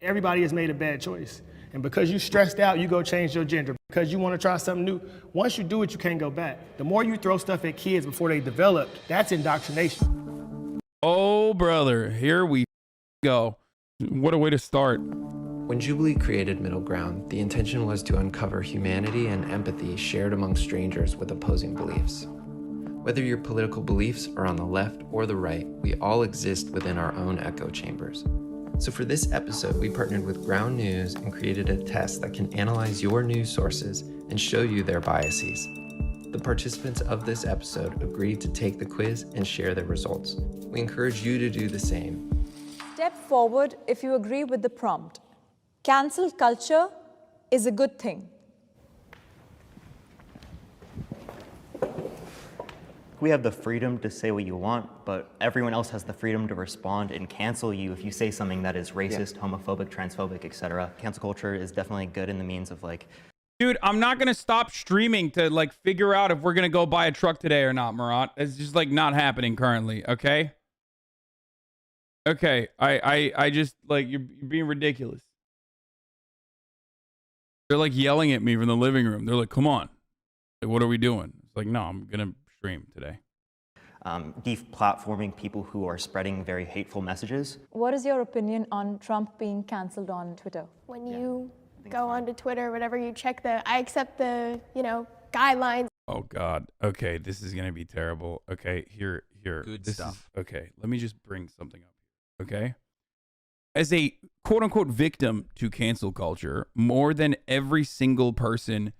Everybody has made a bad choice. And because you stressed out, you go change your gender. Because you want to try something new, once you do it, you can't go back. The more you throw stuff at kids before they develop, that's indoctrination. Oh, brother, here we go. What a way to start. When Jubilee created Middle Ground, the intention was to uncover humanity and empathy shared among strangers with opposing beliefs. Whether your political beliefs are on the left or the right, we all exist within our own echo chambers. So for this episode, we partnered with Ground News and created a test that can analyze your news sources and show you their biases. The participants of this episode agreed to take the quiz and share their results. We encourage you to do the same. Step forward if you agree with the prompt. Cancel culture is a good thing. We have the freedom to say what you want, but everyone else has the freedom to respond and cancel you if you say something that is racist, homophobic, transphobic, etc. Cancel culture is definitely good in the means of like... Dude, I'm not going to stop streaming to like figure out if we're going to go buy a truck today or not, Murat. It's just like not happening currently, okay? Okay, I just like, you're being ridiculous. They're like yelling at me from the living room. They're like, come on. Like, what are we doing? It's like, no, I'm going to stream today. Deplatforming people who are spreading very hateful messages. What is your opinion on Trump being canceled on Twitter? When you go onto Twitter or whatever, you check I accept the, guidelines. Oh God. Okay, this is gonna be terrible. Okay, here. Good stuff. Okay, let me just bring something up. Okay, as a quote unquote victim to cancel culture, more than every single person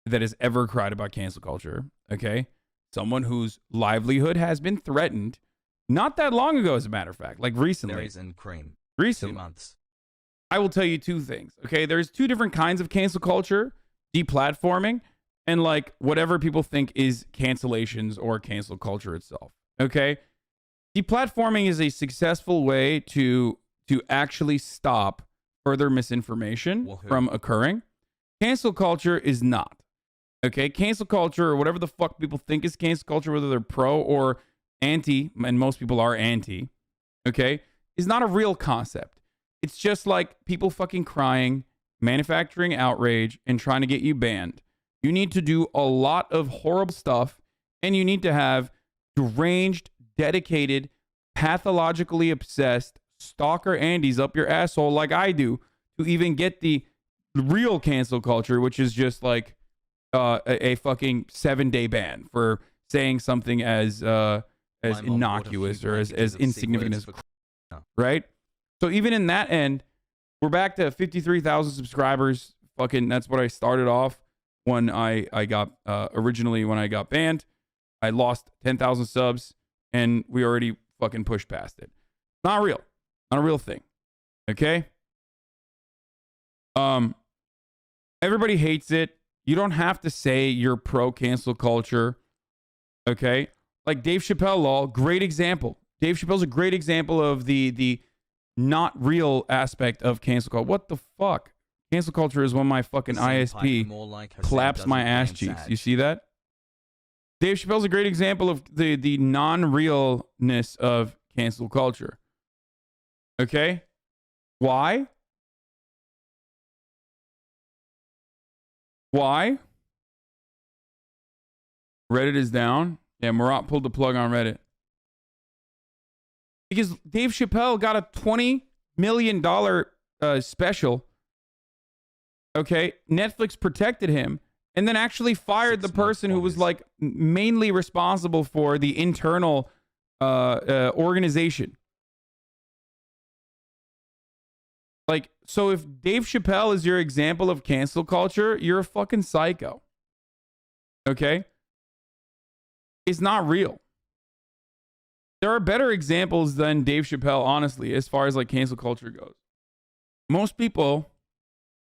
that has ever cried about cancel culture. Okay, someone whose livelihood has been threatened, not that long ago, as a matter of fact, like recently. Berries and cream. Recently. 2 months. I will tell you two things. Okay, there's two different kinds of cancel culture: deplatforming and like whatever people think is cancellations or cancel culture itself. Okay, deplatforming is a successful way to actually stop further misinformation from occurring. Cancel culture is not. Okay, cancel culture, or whatever the fuck people think is cancel culture, whether they're pro or anti, and most people are anti, okay, is not a real concept. It's just like people fucking crying, manufacturing outrage, and trying to get you banned. You need to do a lot of horrible stuff, and you need to have deranged, dedicated, pathologically obsessed stalker Andes up your asshole like I do to even get the real cancel culture, which is just like a fucking 7-day ban for saying something as innocuous or as insignificant as right. So even in that end, we're back to 53,000 subscribers. Fucking, that's what I started off when I got originally when I got banned. I lost 10,000 subs, and we already fucking pushed past it. Not real, not a real thing. Okay. Everybody hates it. You don't have to say you're pro cancel culture. Okay. Like Dave Chappelle, lol, great example. Dave Chappelle's a great example of the not real aspect of cancel culture. What the fuck? Cancel culture is when my fucking ISP like claps my ass cheeks. You see that? Dave Chappelle's a great example of the non-realness of cancel culture. Okay? Why? Why? Reddit is down. Yeah, Murat pulled the plug on Reddit. Because Dave Chappelle got a $20 million special. Okay? Netflix protected him and then actually fired the person who was like mainly responsible for the internal organization. Like, so if Dave Chappelle is your example of cancel culture, you're a fucking psycho. Okay? It's not real. There are better examples than Dave Chappelle, honestly, as far as like cancel culture goes. Most people,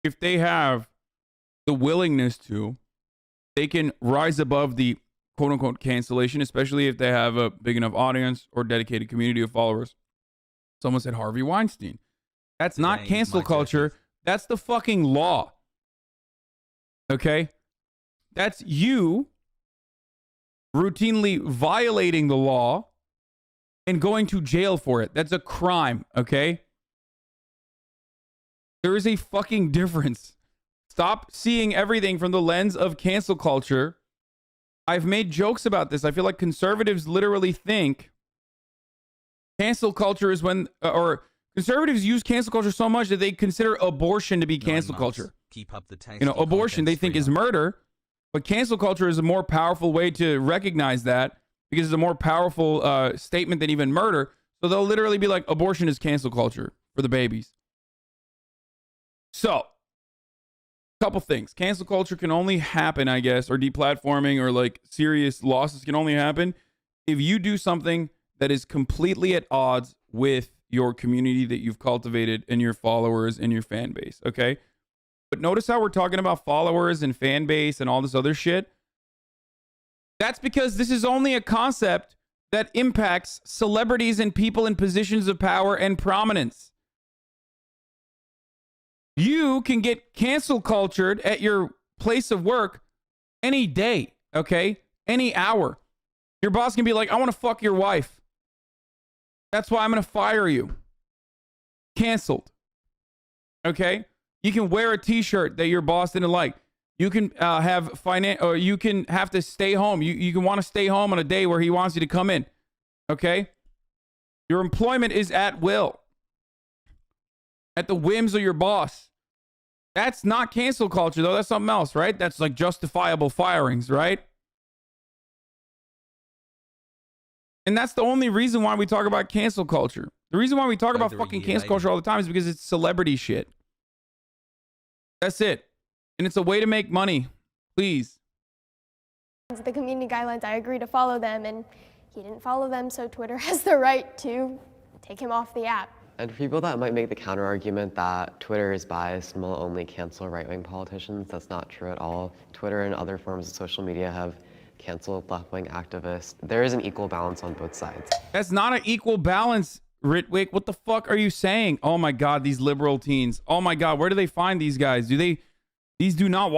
if they have the willingness to, they can rise above the quote unquote cancellation, especially if they have a big enough audience or dedicated community of followers. Someone said Harvey Weinstein. That's not cancel culture. That's the fucking law. Okay? That's you routinely violating the law and going to jail for it. That's a crime, okay? There is a fucking difference. Stop seeing everything from the lens of cancel culture. I've made jokes about this. I feel like conservatives literally think cancel culture is when, or conservatives use cancel culture so much that they consider abortion to be cancel culture. Keep up the tasty Abortion they think is murder, but cancel culture is a more powerful way to recognize that because it's a more powerful statement than even murder. So they'll literally be like, abortion is cancel culture for the babies. So, couple things. Cancel culture can only happen, I guess, or deplatforming or like serious losses can only happen if you do something that is completely at odds with your community that you've cultivated and your followers and your fan base, okay? But notice how we're talking about followers and fan base and all this other shit. That's because this is only a concept that impacts celebrities and people in positions of power and prominence. You can get cancel cultured at your place of work any day, okay? Any hour. Your boss can be like, I want to fuck your wife. That's why I'm going to fire you. Canceled. Okay? You can wear a t-shirt that your boss didn't like. You can or you can have to stay home. You can want to stay home on a day where he wants you to come in. Okay? Your employment is at will. At the whims of your boss. That's not cancel culture, though. That's something else, right? That's like justifiable firings, right? And that's the only reason why we talk about cancel culture. The reason why we talk about fucking cancel culture all the time is because it's celebrity shit. That's it. And it's a way to make money. Please. The community guidelines, I agree to follow them, and he didn't follow them, so Twitter has the right to take him off the app. And for people that might make the counter-argument that Twitter is biased and will only cancel right-wing politicians, that's not true at all. Twitter and other forms of social media have canceled left-wing activists. There is an equal balance on both sides. That's not an equal balance, Ritwick. What the fuck are you saying? Oh my God, these liberal teens. Oh my God, where do they find these guys? These teens do not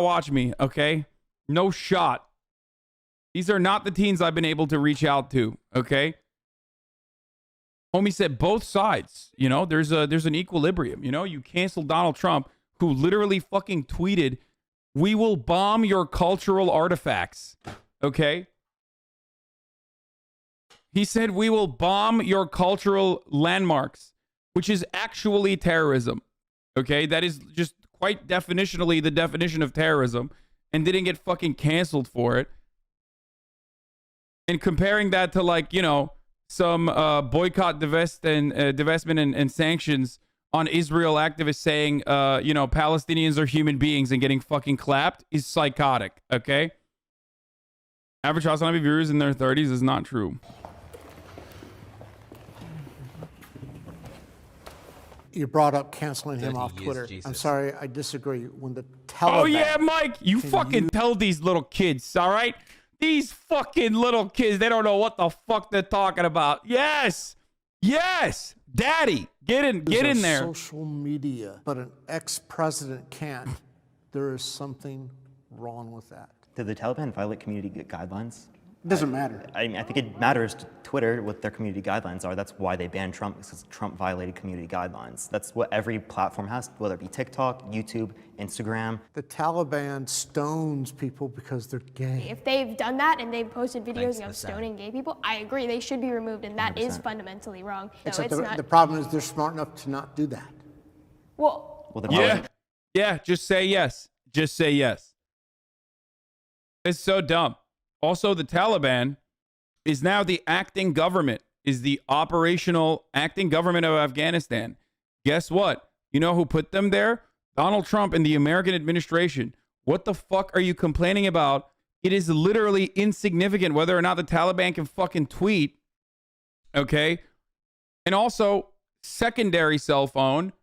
watch me, okay? No shot. These are not the teens I've been able to reach out to, okay? Homie said both sides, there's an equilibrium, you cancel Donald Trump, who literally fucking tweeted, "We will bomb your cultural artifacts." Okay? He said, "We will bomb your cultural landmarks," which is actually terrorism. Okay? That is just quite definitionally the definition of terrorism, and didn't get fucking canceled for it. And comparing that to some boycott, divestment and sanctions on Israel activists saying, Palestinians are human beings and getting fucking clapped is psychotic, okay? Average HasanAbi viewers in their 30s is not true. You brought up canceling him off Twitter. I'm sorry, I disagree. When the Taliban... Oh, yeah, Mike, you fucking tell these little kids, all right? These fucking little kids, they don't know what the fuck they're talking about. Yes. Yes. Daddy, get in there. Social media, but an ex-president can't. There is something wrong with that. Did the Taliban violate community guidelines? It doesn't matter. I think it matters to Twitter what their community guidelines are. That's why they banned Trump, because Trump violated community guidelines. That's what every platform has, whether it be TikTok, YouTube, Instagram. The Taliban stones people because they're gay. If they've done that and they've posted videos of stoning gay people, I agree, they should be removed, and that 100%. Is fundamentally wrong. Except the problem is they're smart enough to not do that. Yeah, just say yes. Just say yes. It's so dumb. Also, the Taliban is now the acting government, is the operational acting government of Afghanistan. Guess what? You know who put them there? Donald Trump and the American administration. What the fuck are you complaining about? It is literally insignificant whether or not the Taliban can fucking tweet. Okay? And also, secondary cell phone.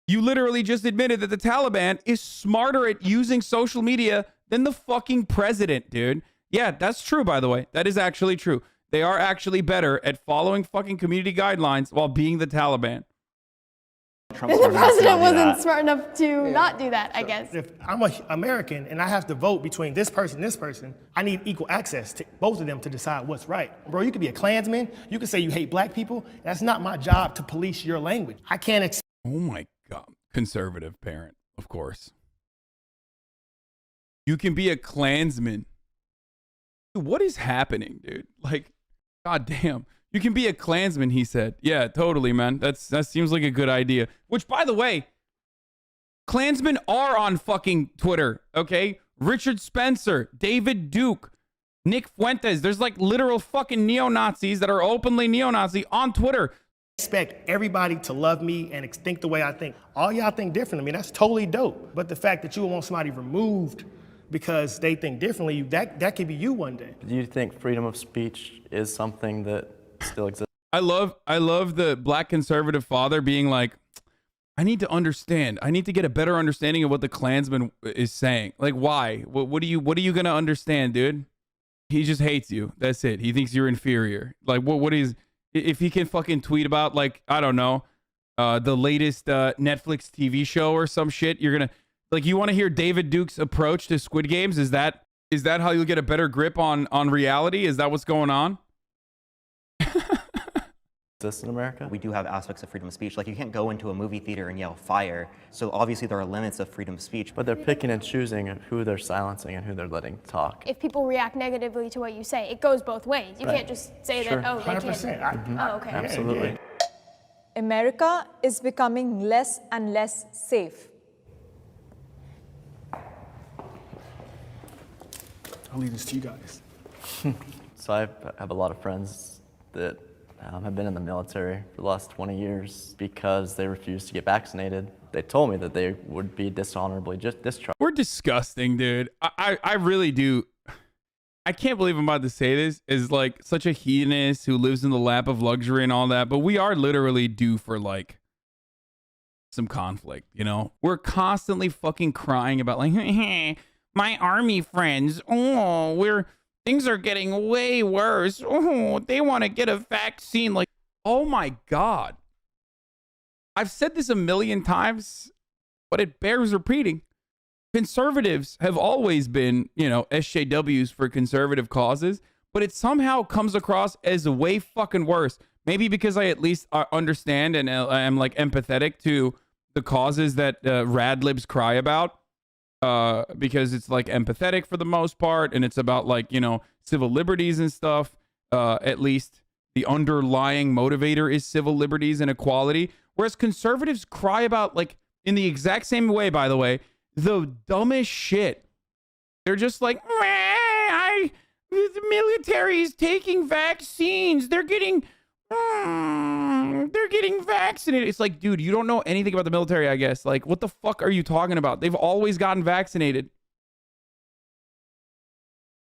You literally just admitted that the Taliban is smarter at using social media than the fucking president, dude. Yeah, that's true, by the way. That is actually true. They are actually better at following fucking community guidelines while being the Taliban. The president wasn't smart enough to not do that, I guess. If I'm an American and I have to vote between this person, I need equal access to both of them to decide what's right. Bro, you could be a Klansman. You could say you hate black people. That's not my job to police your language. I can't accept. Oh my God. Conservative parent, of course. You can be a Klansman. Dude, what is happening, dude? Like, goddamn. You can be a Klansman, he said. Yeah, totally, man. That seems like a good idea. Which, by the way, Klansmen are on fucking Twitter, okay? Richard Spencer, David Duke, Nick Fuentes. There's like literal fucking neo-Nazis that are openly neo-Nazi on Twitter. Expect everybody to love me and think the way I think. All y'all think different. I mean, that's totally dope. But the fact that you want somebody removed because they think differently, that could be you one day. Do you think freedom of speech is something that still exists? I love the black conservative father being like, I need to understand. I need to get a better understanding of what the Klansman is saying. Like, why? What are you gonna understand, dude? He just hates you. That's it. He thinks you're inferior. Like, what is? If he can fucking tweet about, like, I don't know, the latest Netflix TV show or some shit, you're gonna, like, you want to hear David Duke's approach to Squid Games? Is that how you'll get a better grip on reality? Is that what's going on? This in America? We do have aspects of freedom of speech. Like, you can't go into a movie theater and yell fire. So obviously there are limits of freedom of speech. But they're picking and choosing who they're silencing and who they're letting talk. If people react negatively to what you say, it goes both ways. You can't just say Sure. that, oh, they 100%. can't. Oh, okay. Absolutely. America is becoming less and less safe. I'll leave this to you guys. So I have a lot of friends that have been in the military for the last 20 years because they refused to get vaccinated. They told me that they would be dishonorably discharged. We're disgusting, dude. I really do. I can't believe I'm about to say this as like such a hedonist who lives in the lap of luxury and all that, but we are literally due for like some conflict, you know? We're constantly fucking crying about like, my army friends, things are getting way worse. Oh, they want to get a vaccine. Like, oh my God. I've said this a million times, but it bears repeating. Conservatives have always been, SJWs for conservative causes, but it somehow comes across as way fucking worse. Maybe because I at least understand and I'm like empathetic to the causes that rad libs cry about. Because it's like empathetic for the most part, and it's about like, civil liberties and stuff. At least the underlying motivator is civil liberties and equality. Whereas conservatives cry about, like, in the exact same way, by the way, the dumbest shit. They're just like, the military is taking vaccines. They're getting vaccinated. It's like, dude, you don't know anything about the military, I guess. Like, what the fuck are you talking about? They've always gotten vaccinated.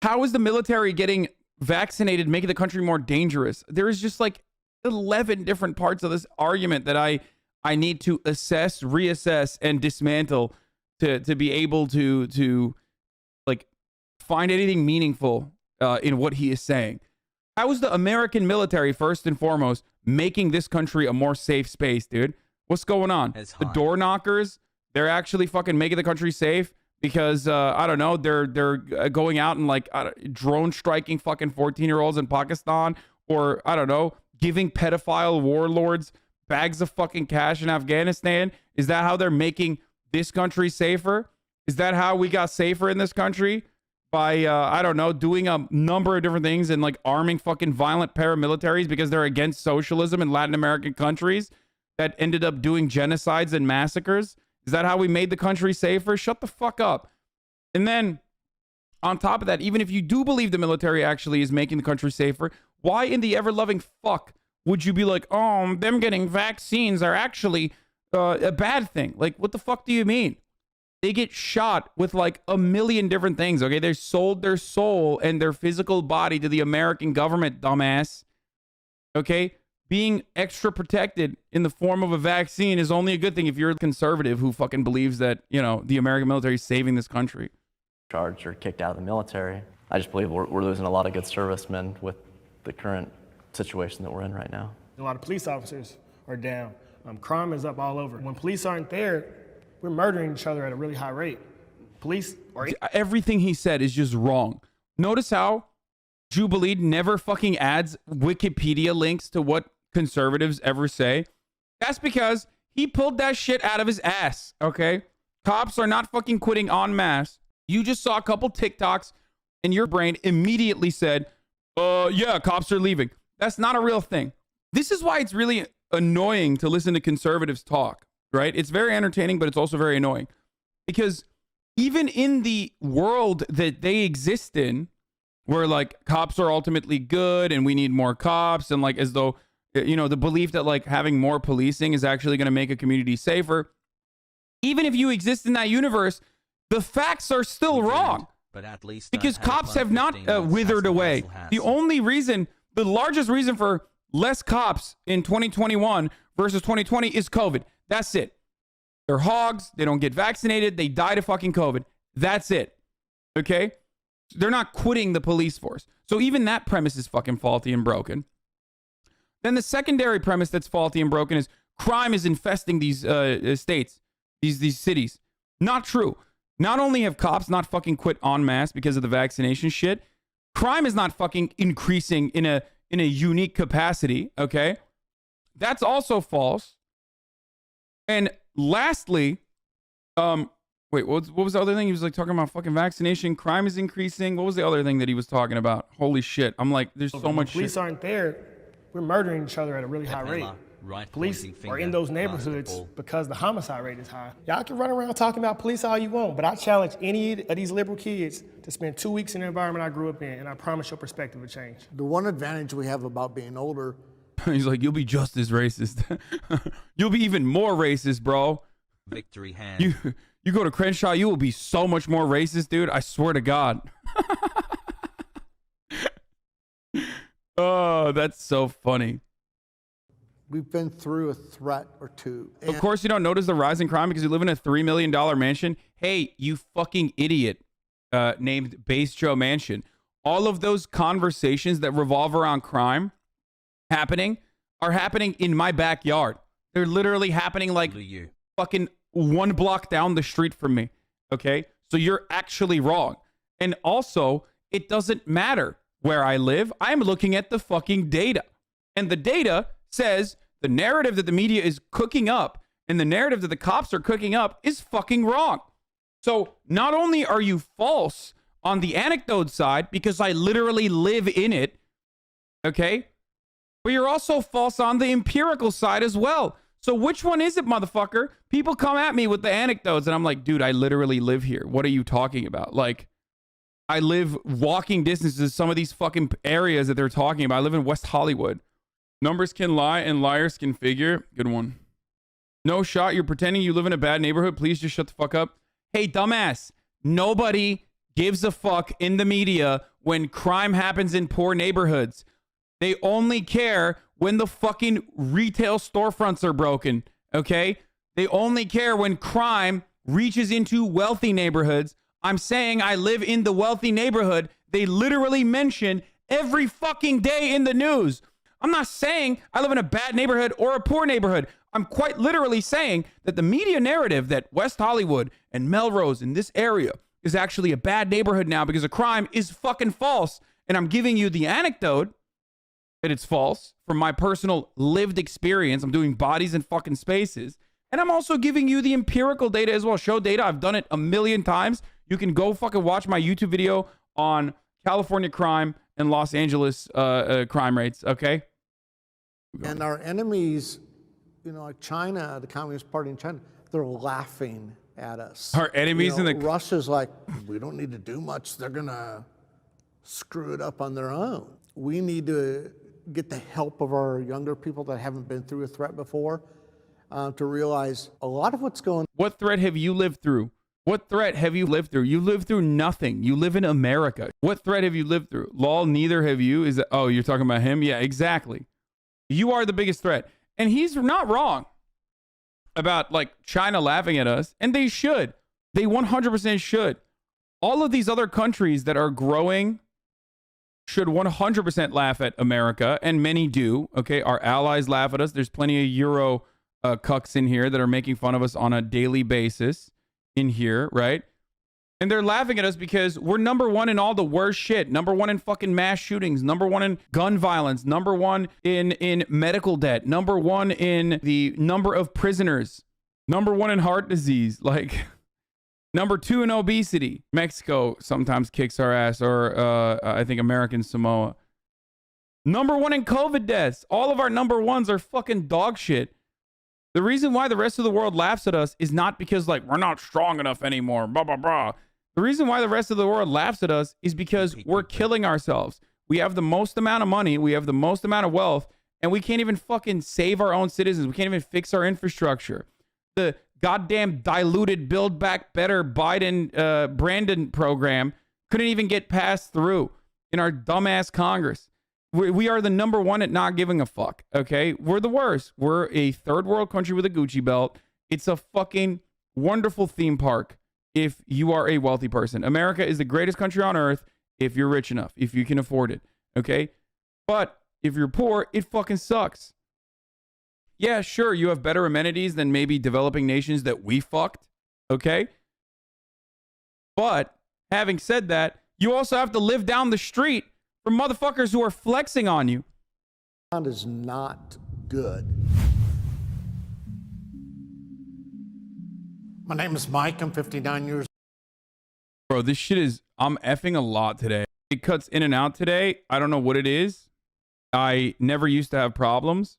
How is the military getting vaccinated making the country more dangerous? There is just like 11 different parts of this argument that I need to assess, reassess, and dismantle to be able to like find anything meaningful in what he is saying. How is the American military, first and foremost, making this country a more safe space, dude? What's going on? The door knockers, they're actually fucking making the country safe because, I don't know, they're going out and like drone striking fucking 14-year-olds in Pakistan, or I don't know, giving pedophile warlords bags of fucking cash in Afghanistan. Is that how they're making this country safer? Is that how we got safer in this country? By, I don't know, doing a number of different things and like arming fucking violent paramilitaries because they're against socialism in Latin American countries that ended up doing genocides and massacres? Is that how we made the country safer? Shut the fuck up. And then on top of that, even if you do believe the military actually is making the country safer, why in the ever-loving fuck would you be like, oh, them getting vaccines are actually a bad thing? Like, what the fuck do you mean? They get shot with like a million different things, okay? They sold their soul and their physical body to the American government, dumbass. Okay? Being extra protected in the form of a vaccine is only a good thing if you're a conservative who fucking believes that, the American military is saving this country. Charged or kicked out of the military. I just believe we're losing a lot of good servicemen with the current situation that we're in right now. A lot of police officers are down. Crime is up all over. When police aren't there, we're murdering each other at a really high rate. Police are... Everything he said is just wrong. Notice how Jubilee never fucking adds Wikipedia links to what conservatives ever say. That's because He pulled that shit out of his ass, okay? Cops are not fucking quitting en masse. You just saw a couple TikToks and your brain immediately said, yeah, cops are leaving. That's not a real thing. This is why it's really annoying to listen to conservatives talk, right? It's very entertaining, but it's also very annoying. Because even in the world that they exist in, where like cops are ultimately good and we need more cops, and like as though, you know, the belief that like having more policing is actually going to make a community safer. Even if you exist in that universe, the facts are still wrong. But at least because cops have not withered away. The only reason, the largest reason for less cops in 2021 versus 2020 is COVID. That's it. They're hogs. They don't get vaccinated. They die to fucking COVID. That's it. Okay? They're not quitting the police force. So even that premise is fucking faulty and broken. Then the secondary premise that's faulty and broken is crime is infesting these states, these cities. Not true. Not only have cops not fucking quit en masse because of the vaccination shit, crime is not fucking increasing in a unique capacity, okay? That's also false. And lastly, wait, what was the other thing? He was like talking about fucking vaccination, crime is increasing. What was the other thing that he was talking about? Holy shit. I'm like, there's so much shit. Police aren't there. We're murdering each other at a really high rate. Police are in those neighborhoods because the homicide rate is high. Y'all can run around talking about police all you want, but I challenge any of these liberal kids to spend 2 weeks in the environment I grew up in, and I promise your perspective will change. The one advantage we have about being older. He's like, you'll be just as racist. You'll be even more racist, bro. Victory hand. You go to Crenshaw, you will be so much more racist, dude. I swear to God. Oh, that's so funny. We've been through a threat or two. Of course, you don't notice the rise in crime because you live in a $3 million mansion. Hey, you fucking idiot, named Base Joe Mansion. All of those conversations that revolve around crime are happening in my backyard. They're literally happening like fucking 1 block down the street from me. Okay? So you're actually wrong. And also, it doesn't matter where I live. I'm looking at the fucking data. And the data says the narrative that the media is cooking up and the narrative that the cops are cooking up is fucking wrong. So not only are you false on the anecdote side, because I literally live in it, okay, but you're also false on the empirical side as well. So which one is it, motherfucker? People come at me with the anecdotes and I'm like, dude, I literally live here. What are you talking about? Like, I live walking distances to some of these fucking areas that they're talking about. I live in West Hollywood. Numbers can lie and liars can figure. Good one. No shot. You're pretending you live in a bad neighborhood. Please just shut the fuck up. Hey, dumbass. Nobody gives a fuck in the media when crime happens in poor neighborhoods. They only care when the fucking retail storefronts are broken. Okay? They only care when crime reaches into wealthy neighborhoods. I'm saying I live in the wealthy neighborhood. They literally mention every fucking day in the news. I'm not saying I live in a bad neighborhood or a poor neighborhood. I'm quite literally saying that the media narrative that West Hollywood and Melrose in this area is actually a bad neighborhood now because of crime is fucking false. And I'm giving you the anecdote that it's false from my personal lived experience. I'm doing bodies in fucking spaces. And I'm also giving you the empirical data as well. Show data. I've done it a million times. You can go fucking watch my YouTube video on California crime and Los Angeles crime rates, okay? And our enemies, you know, like China, the Communist Party in China, they're laughing at us. Our enemies in the... Russia's like, we don't need to do much. They're going to screw it up on their own. We need to get the help of our younger people that haven't been through a threat before to realize a lot of what's going on. What threat have you lived through? What threat have you lived through? You lived through nothing. You live in America. What threat have you lived through? Lol, neither have you. Is that, oh, you're talking about him? Yeah, exactly. You are the biggest threat. And he's not wrong about like China laughing at us. And they should. They 100% should. All of these other countries that are growing should 100% laugh at America. And many do. Okay. Our allies laugh at us. There's plenty of Euro cucks in here that are making fun of us on a daily basis in here, right? And they're laughing at us because we're number one in all the worst shit. Number one in fucking mass shootings. Number one in gun violence. Number one in medical debt. Number one in the number of prisoners. Number one in heart disease. Like, number two in obesity. Mexico sometimes kicks our ass, or I think American Samoa. Number one in COVID deaths. All of our number ones are fucking dog shit. The reason why the rest of the world laughs at us is not because, like, we're not strong enough anymore. Blah, blah, blah. The reason why the rest of the world laughs at us is because we're killing ourselves. We have the most amount of money. We have the most amount of wealth. And we can't even fucking save our own citizens. We can't even fix our infrastructure. The goddamn diluted Build Back Better Biden Brandon program couldn't even get passed through in our dumbass Congress. We are the number one at not giving a fuck, okay? We're the worst. We're a third world country with a Gucci belt. It's a fucking wonderful theme park if you are a wealthy person. America is the greatest country on earth if you're rich enough, if you can afford it, okay? But if you're poor, it fucking sucks. Yeah, sure, you have better amenities than maybe developing nations that we fucked, okay? But having said that, you also have to live down the street from motherfuckers who are flexing on you. That is not good. My name is Mike. I'm 59 years old. Bro, this shit is, I'm effing a lot today. It cuts in and out today. I don't know what it is. I never used to have problems.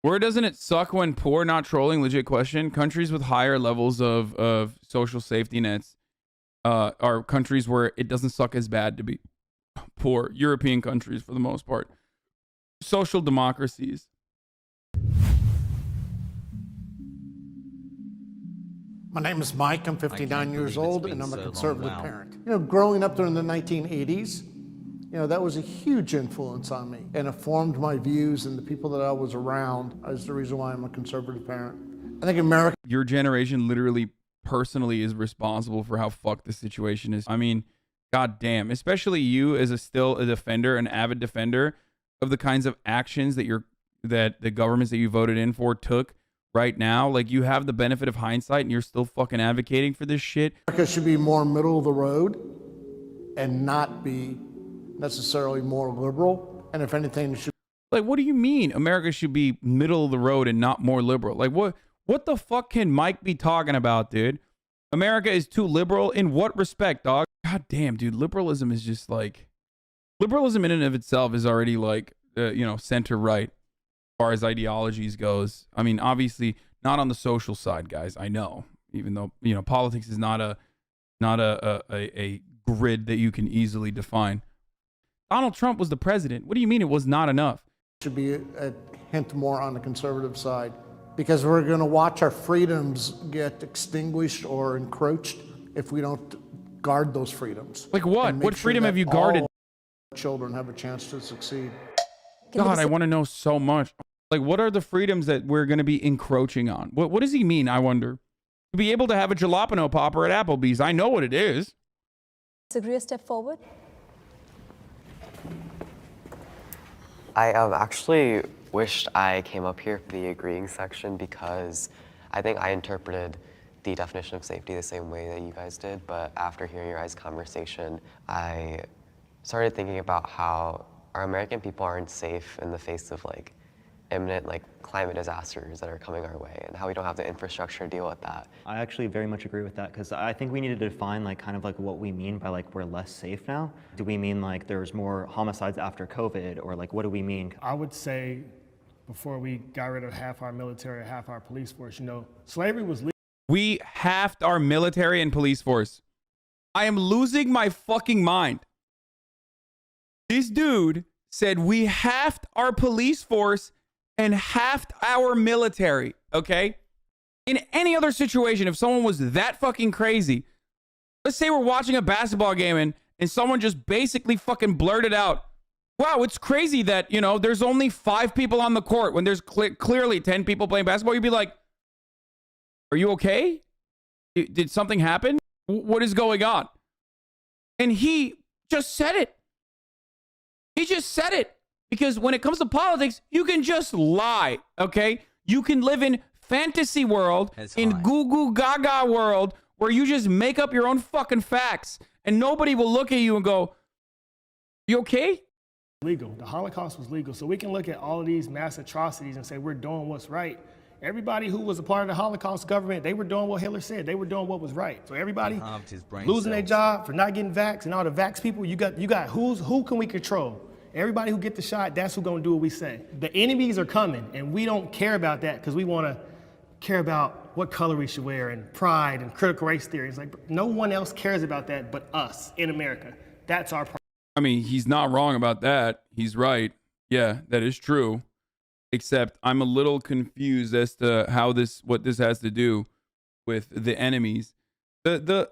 Where doesn't it suck when poor, not trolling, legit question, countries with higher levels of social safety nets are countries where it doesn't suck as bad to be poor. European countries, for the most part. Social democracies. My name is Mike. I'm 59 years old, and I'm a conservative parent. You know, growing up during the 1980s, you know, that was a huge influence on me, and it formed my views, and the people that I was around is the reason why I'm a conservative parent. I think America... Your generation literally, personally, is responsible for how fucked the situation is. I mean, god damn. Especially you as still a defender, an avid defender of the kinds of actions that the governments that you voted in for took right now. Like, you have the benefit of hindsight, and you're still fucking advocating for this shit. America should be more middle of the road and not be necessarily more liberal. And if anything, it should... Like, what do you mean America should be middle of the road and not more liberal? Like, what the fuck can Mike be talking about, dude? America is too liberal in what respect, dog? God damn, dude. Liberalism is just like... Liberalism in and of itself is already like, you know, center-right as far as ideologies goes. I mean, obviously, not on the social side, guys. I know. Even though, you know, politics is not a grid that you can easily define. Donald Trump was the president. What do you mean it was not enough? Should be a hint more on the conservative side, because we're going to watch our freedoms get extinguished or encroached if we don't guard those freedoms. Like what? What freedom have you guarded? All children have a chance to succeed. God, I want to know so much. Like, what are the freedoms that we're going to be encroaching on? What does he mean, I wonder? To be able to have a jalapeno popper at Applebee's. I know what it is. Disagree a step forward? I actually wished I came up here for the agreeing section, because I think I interpreted the definition of safety the same way that you guys did. But after hearing your guys' conversation, I started thinking about how our American people aren't safe in the face of like imminent like climate disasters that are coming our way, and how we don't have the infrastructure to deal with that. I actually very much agree with that, because I think we need to define like kind of like what we mean by like we're less safe now. Do we mean like there's more homicides after COVID, or like what do we mean? I would say before we got rid of half our military, half our police force, you know, slavery was legal. We halved our military and police force. I am losing my fucking mind. This dude said we halved our police force and halved our military, okay? In any other situation, if someone was that fucking crazy, let's say we're watching a basketball game and someone just basically fucking blurted out, wow, it's crazy that, you know, there's only 5 people on the court when there's clearly 10 people playing basketball. You'd be like, are you okay? Did something happen? What is going on? And he just said it. He just said it. Because when it comes to politics, you can just lie, okay? You can live in fantasy world, in goo goo gaga world, where you just make up your own fucking facts and nobody will look at you and go, you okay? Legal. The Holocaust was legal. So we can look at all of these mass atrocities and say we're doing what's right. Everybody who was a part of the Holocaust government, they were doing what Hitler said. They were doing what was right. So everybody losing their job for not getting vaxxed, and all the vax people, you got who can we control? Everybody who get the shot, that's who's gonna do what we say. The enemies are coming, and we don't care about that because we wanna care about what color we should wear and pride and critical race theory. It's like no one else cares about that but us in America. That's our problem. I mean, he's not wrong about that. He's right. Yeah, that is true. Except I'm a little confused as to what this has to do with the enemies. The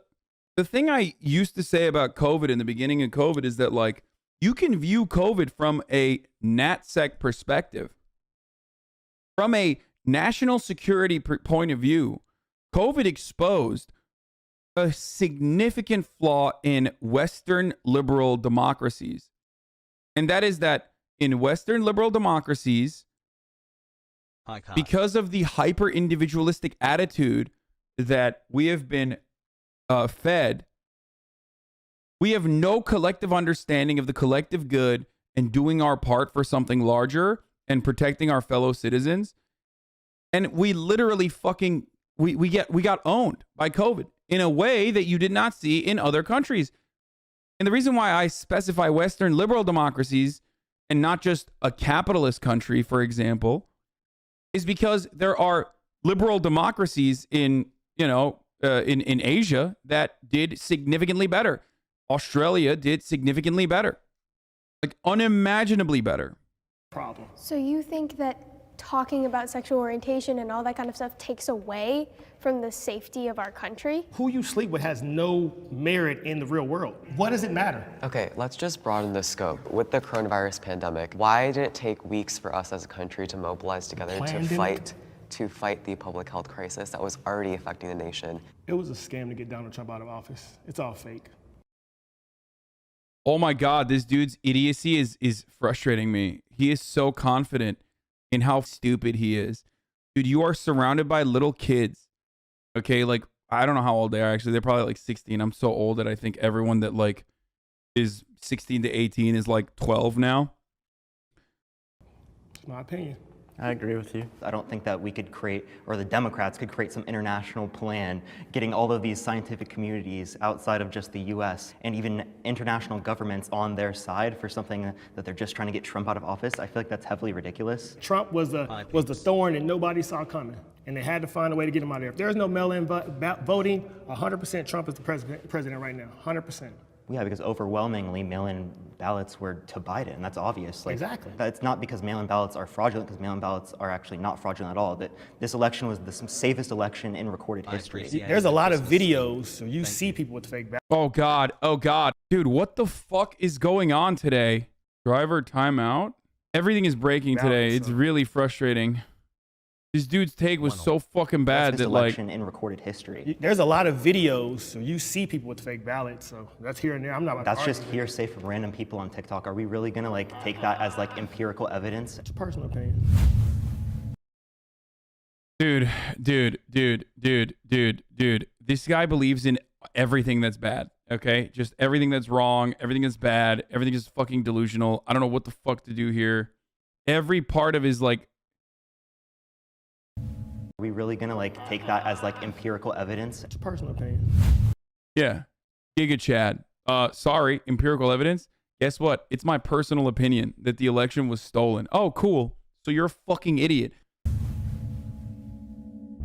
thing I used to say about COVID in the beginning of COVID is that, like, you can view COVID from a NatSec perspective. From a national security point of view, COVID exposed a significant flaw in Western liberal democracies. And that is that in Western liberal democracies, because of the hyper individualistic attitude that we have been fed, we have no collective understanding of the collective good and doing our part for something larger and protecting our fellow citizens. And we literally we got owned by COVID in a way that you did not see in other countries. And the reason why I specify Western liberal democracies and not just a capitalist country, for example, is because there are liberal democracies in Asia that did significantly better. Australia did significantly better, like unimaginably better. Problem. So you think that talking about sexual orientation and all that kind of stuff takes away from the safety of our country? Who you sleep with has no merit in the real world. What does it matter? Okay, let's just broaden the scope. With the coronavirus pandemic, why did it take weeks for us as a country to mobilize together to fight the public health crisis that was already affecting the nation? It was a scam to get Donald Trump out of office. It's all fake. Oh my God, this dude's idiocy is frustrating me. He is so confident in how stupid he is. Dude, you are surrounded by little kids. Okay, like, I don't know how old they are actually. They're probably like 16. I'm so old that I think everyone that like is 16 to 18 is like 12 now. It's my opinion. I agree with you. I don't think that we could create, or the Democrats could create some international plan, getting all of these scientific communities outside of just the US and even international governments on their side for something that they're just trying to get Trump out of office. I feel like that's heavily ridiculous. Trump was the thorn that nobody saw coming, and they had to find a way to get him out of there. If there's no mail-in voting, 100% Trump is the president right now, 100%. Yeah, because overwhelmingly mail-in ballots were to Biden, and that's obvious. Like, exactly. It's not because mail-in ballots are fraudulent, because mail-in ballots are actually not fraudulent at all. That this election was the safest election in recorded history. There's a lot of videos, so you see people with fake ballots. Oh God. Dude, what the fuck is going on today? Driver timeout? Everything is breaking today. It's really frustrating. This dude's take was so fucking bad that like in recorded history. There's a lot of videos, so you see people with fake ballots. So that's here and there. I'm not. That's just hearsay from random people on TikTok. Are we really gonna like take that as like empirical evidence? It's a personal opinion. Dude. This guy believes in everything that's bad. Okay, just everything that's wrong, everything that's bad, everything is fucking delusional. I don't know what the fuck to do here. Every part of his like. Are we really gonna like take that as like empirical evidence? It's a personal opinion. Yeah, Giga Chad. Sorry, empirical evidence. Guess what? It's my personal opinion that the election was stolen. Oh, cool. So you're a fucking idiot.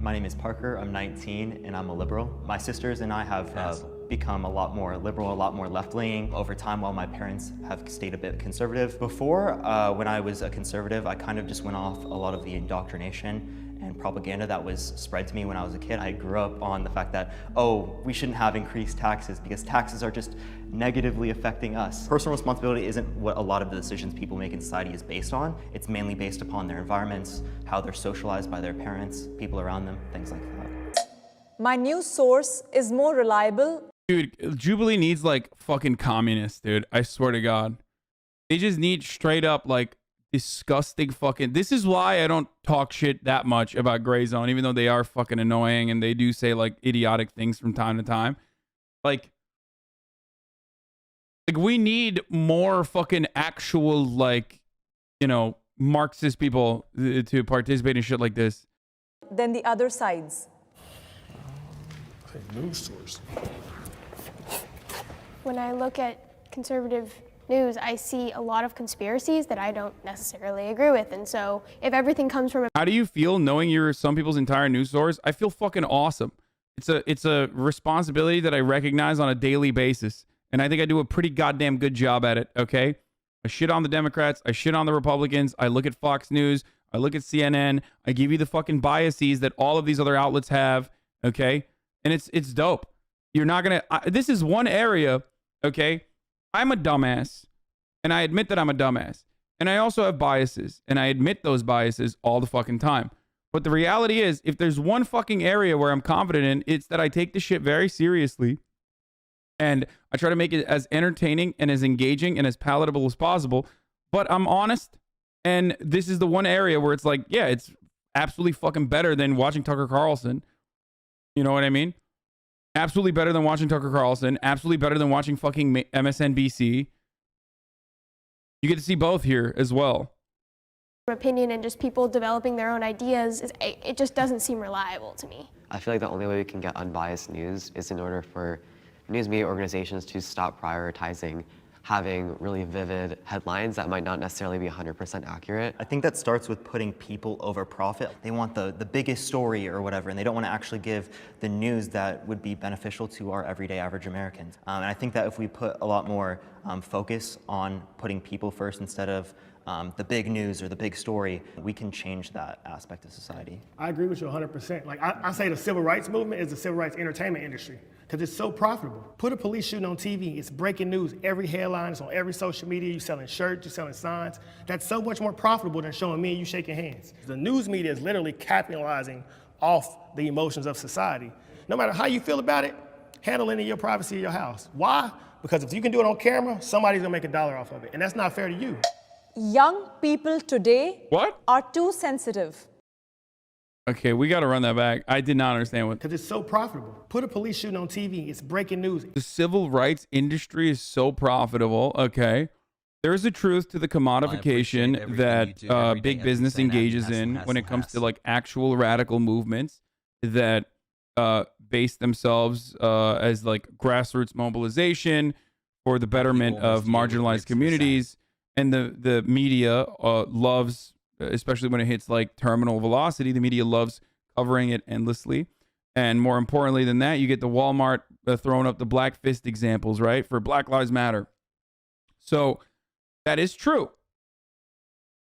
My name is Parker. I'm 19 and I'm a liberal. My sisters and I have become a lot more liberal, a lot more left-leaning over time, while my parents have stayed a bit conservative. Before, when I was a conservative, I kind of just went off a lot of the indoctrination and propaganda that was spread to me when I was a kid. I grew up on the fact that, oh, we shouldn't have increased taxes because taxes are just negatively affecting us. Personal responsibility isn't what a lot of the decisions people make in society is based on. It's mainly based upon their environments, how they're socialized by their parents, people around them, things like that. My news source is more reliable. Dude, Jubilee needs like fucking communists, dude. I swear to God. They just need straight up like disgusting fucking. This is why I don't talk shit that much about Gray Zone, even though they are fucking annoying and they do say like idiotic things from time to time. Like we need more fucking actual, like, you know, Marxist people to participate in shit like this. Than the other sides. News source. When I look at conservative news, I see a lot of conspiracies that I don't necessarily agree with. And so if everything comes from How do you feel knowing you're some people's entire news source? I feel fucking awesome. It's a responsibility that I recognize on a daily basis. And I think I do a pretty goddamn good job at it, okay? I shit on the Democrats. I shit on the Republicans. I look at Fox News. I look at CNN. I give you the fucking biases that all of these other outlets have, okay? And it's dope. You're not going to... This is one area, okay? I'm a dumbass, and I admit that I'm a dumbass. And I also have biases, and I admit those biases all the fucking time. But the reality is, if there's one fucking area where I'm confident in, it's that I take this shit very seriously. And I try to make it as entertaining and as engaging and as palatable as possible. But I'm honest. And this is the one area where it's like, yeah, it's absolutely fucking better than watching Tucker Carlson. You know what I mean? Absolutely better than watching Tucker Carlson. Absolutely better than watching fucking MSNBC. You get to see both here as well. opinion and just people developing their own ideas, it just doesn't seem reliable to me. I feel like the only way we can get unbiased news is in order for news media organizations to stop prioritizing having really vivid headlines that might not necessarily be 100% accurate. I think that starts with putting people over profit. They want the biggest story or whatever, and they don't want to actually give the news that would be beneficial to our everyday average Americans. And I think that if we put a lot more focus on putting people first instead of the big news or the big story, we can change that aspect of society. I agree with you 100%. Like I say the civil rights movement is the civil rights entertainment industry because it's so profitable. Put a police shooting on TV, it's breaking news. Every headline is on every social media. You're selling shirts, you're selling signs. That's so much more profitable than showing me and you shaking hands. The news media is literally capitalizing off the emotions of society. No matter how you feel about it, handle it in your privacy of your house. Why? Because if you can do it on camera, somebody's gonna make $1 off of it, and that's not fair to you. Young people today are too sensitive. Okay, we got to run that back. I did not understand what. Because it's so profitable. Put a police shooting on TV, it's breaking news. The civil rights industry is so profitable. Okay. There is a truth to the commodification that big business engages in when it comes to like actual radical movements that base themselves as like grassroots mobilization for the betterment of marginalized communities. And the media loves, especially when it hits like terminal velocity, the media loves covering it endlessly. And more importantly than that, you get the Walmart throwing up the black fist examples, right? For Black Lives Matter. So that is true.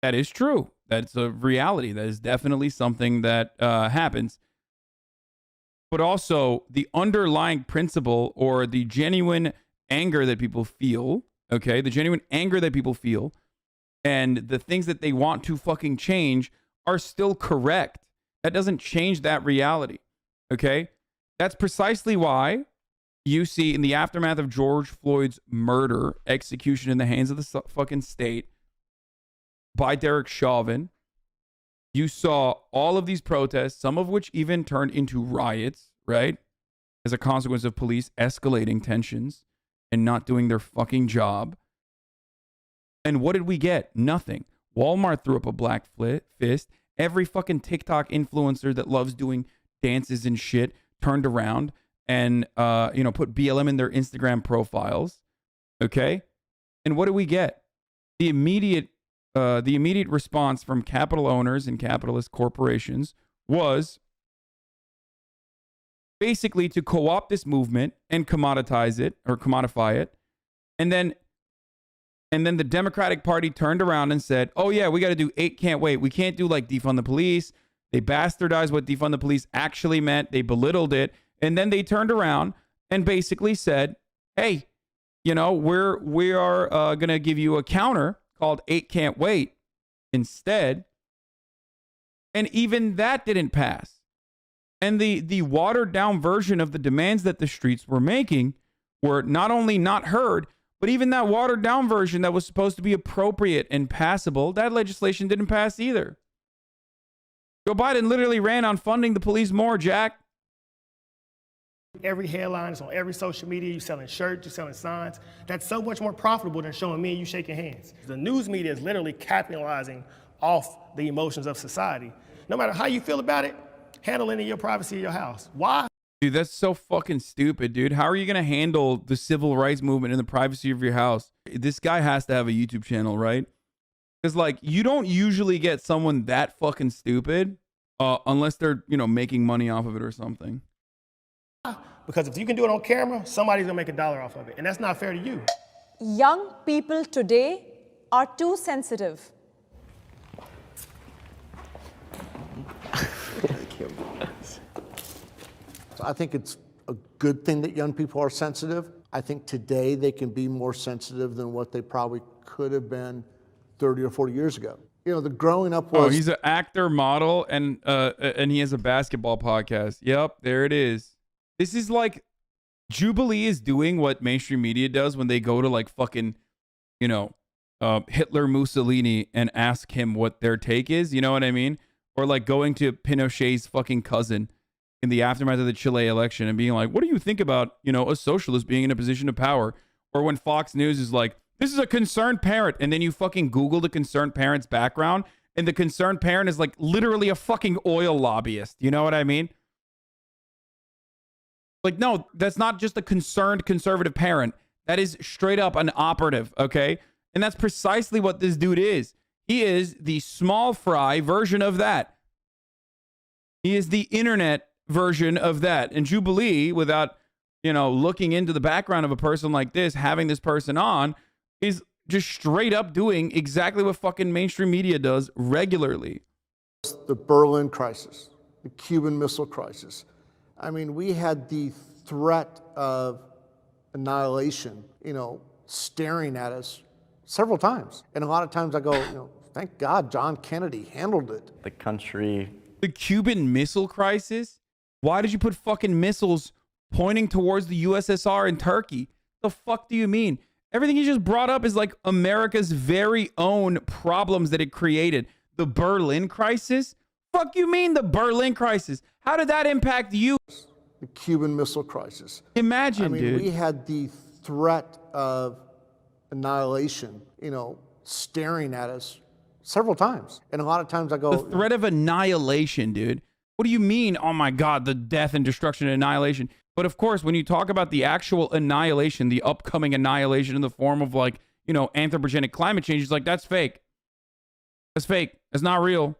That is true. That's a reality. That is definitely something that happens. But also the underlying principle or the genuine anger that people feel, okay, the genuine anger that people feel and the things that they want to fucking change are still correct. That doesn't change that reality, okay? That's precisely why you see in the aftermath of George Floyd's murder, execution in the hands of the fucking state by Derek Chauvin, you saw all of these protests, some of which even turned into riots, right? As a consequence of police escalating tensions and not doing their fucking job. And what did we get? Nothing. Walmart threw up a black fist. Every fucking TikTok influencer that loves doing dances and shit turned around and put BLM in their Instagram profiles. Okay? And what do we get? The immediate response from capital owners and capitalist corporations was basically to co-opt this movement and commodify it. And then the Democratic Party turned around and said, oh yeah, we got to do 8 can't wait. We can't do like defund the police. They bastardized what defund the police actually meant. They belittled it. And then they turned around and basically said, hey, we are going to give you a counter called 8 can't wait instead. And even that didn't pass. And the watered down version of the demands that the streets were making were not only not heard, But even that watered down version that was supposed to be appropriate and passable, that legislation didn't pass either. Joe Biden literally ran on funding the police more, Jack. Every headline is on every social media. You're selling shirts, you're selling signs. That's so much more profitable than showing me and you shaking hands. The news media is literally capitalizing off the emotions of society. No matter how you feel about it, handle it in your privacy of your house. Why? Dude, that's so fucking stupid, dude. How are you going to handle the civil rights movement in the privacy of your house? This guy has to have a YouTube channel, right? Because, like, you don't usually get someone that fucking stupid unless they're, you know, making money off of it or something. Because if you can do it on camera, somebody's going to make $1 off of it. And that's not fair to you. Young people today are too sensitive. So I think it's a good thing that young people are sensitive. I think today they can be more sensitive than what they probably could have been 30 or 40 years ago. You know, the growing up was... Oh, he's an actor, model, and he has a basketball podcast. Yep, there it is. This is like Jubilee is doing what mainstream media does when they go to like fucking, you know, Hitler, Mussolini and ask him what their take is. You know what I mean? Or like going to Pinochet's fucking cousin in the aftermath of the Chile election and being like, what do you think about, you know, a socialist being in a position of power? Or when Fox News is like, this is a concerned parent. And then you fucking Google the concerned parent's background. And the concerned parent is like literally a fucking oil lobbyist. You know what I mean? Like, no, that's not just a concerned conservative parent. That is straight up an operative, okay? And that's precisely what this dude is. He is the small fry version of that. He is the internet version of that. And Jubilee, without, you know, looking into the background of a person like this, having this person on, is just straight up doing exactly what fucking mainstream media does regularly. The Berlin crisis, the Cuban Missile Crisis. I mean, we had the threat of annihilation, you know, staring at us several times. And a lot of times I go, you know, thank God John Kennedy handled it. The country. The Cuban Missile Crisis? Why did you put fucking missiles pointing towards the USSR and Turkey? The fuck do you mean? Everything you just brought up is like America's very own problems that it created. The Berlin crisis? Fuck you mean the Berlin crisis? How did that impact you? The Cuban Missile Crisis. Imagine, dude. We had the threat of annihilation, you know, staring at us several times. And a lot of times I go... The threat of annihilation, dude. What do you mean? Oh my God, the death and destruction and annihilation. But of course, when you talk about the actual annihilation, the upcoming annihilation in the form of like, you know, anthropogenic climate change, it's like, that's fake. That's fake. That's not real.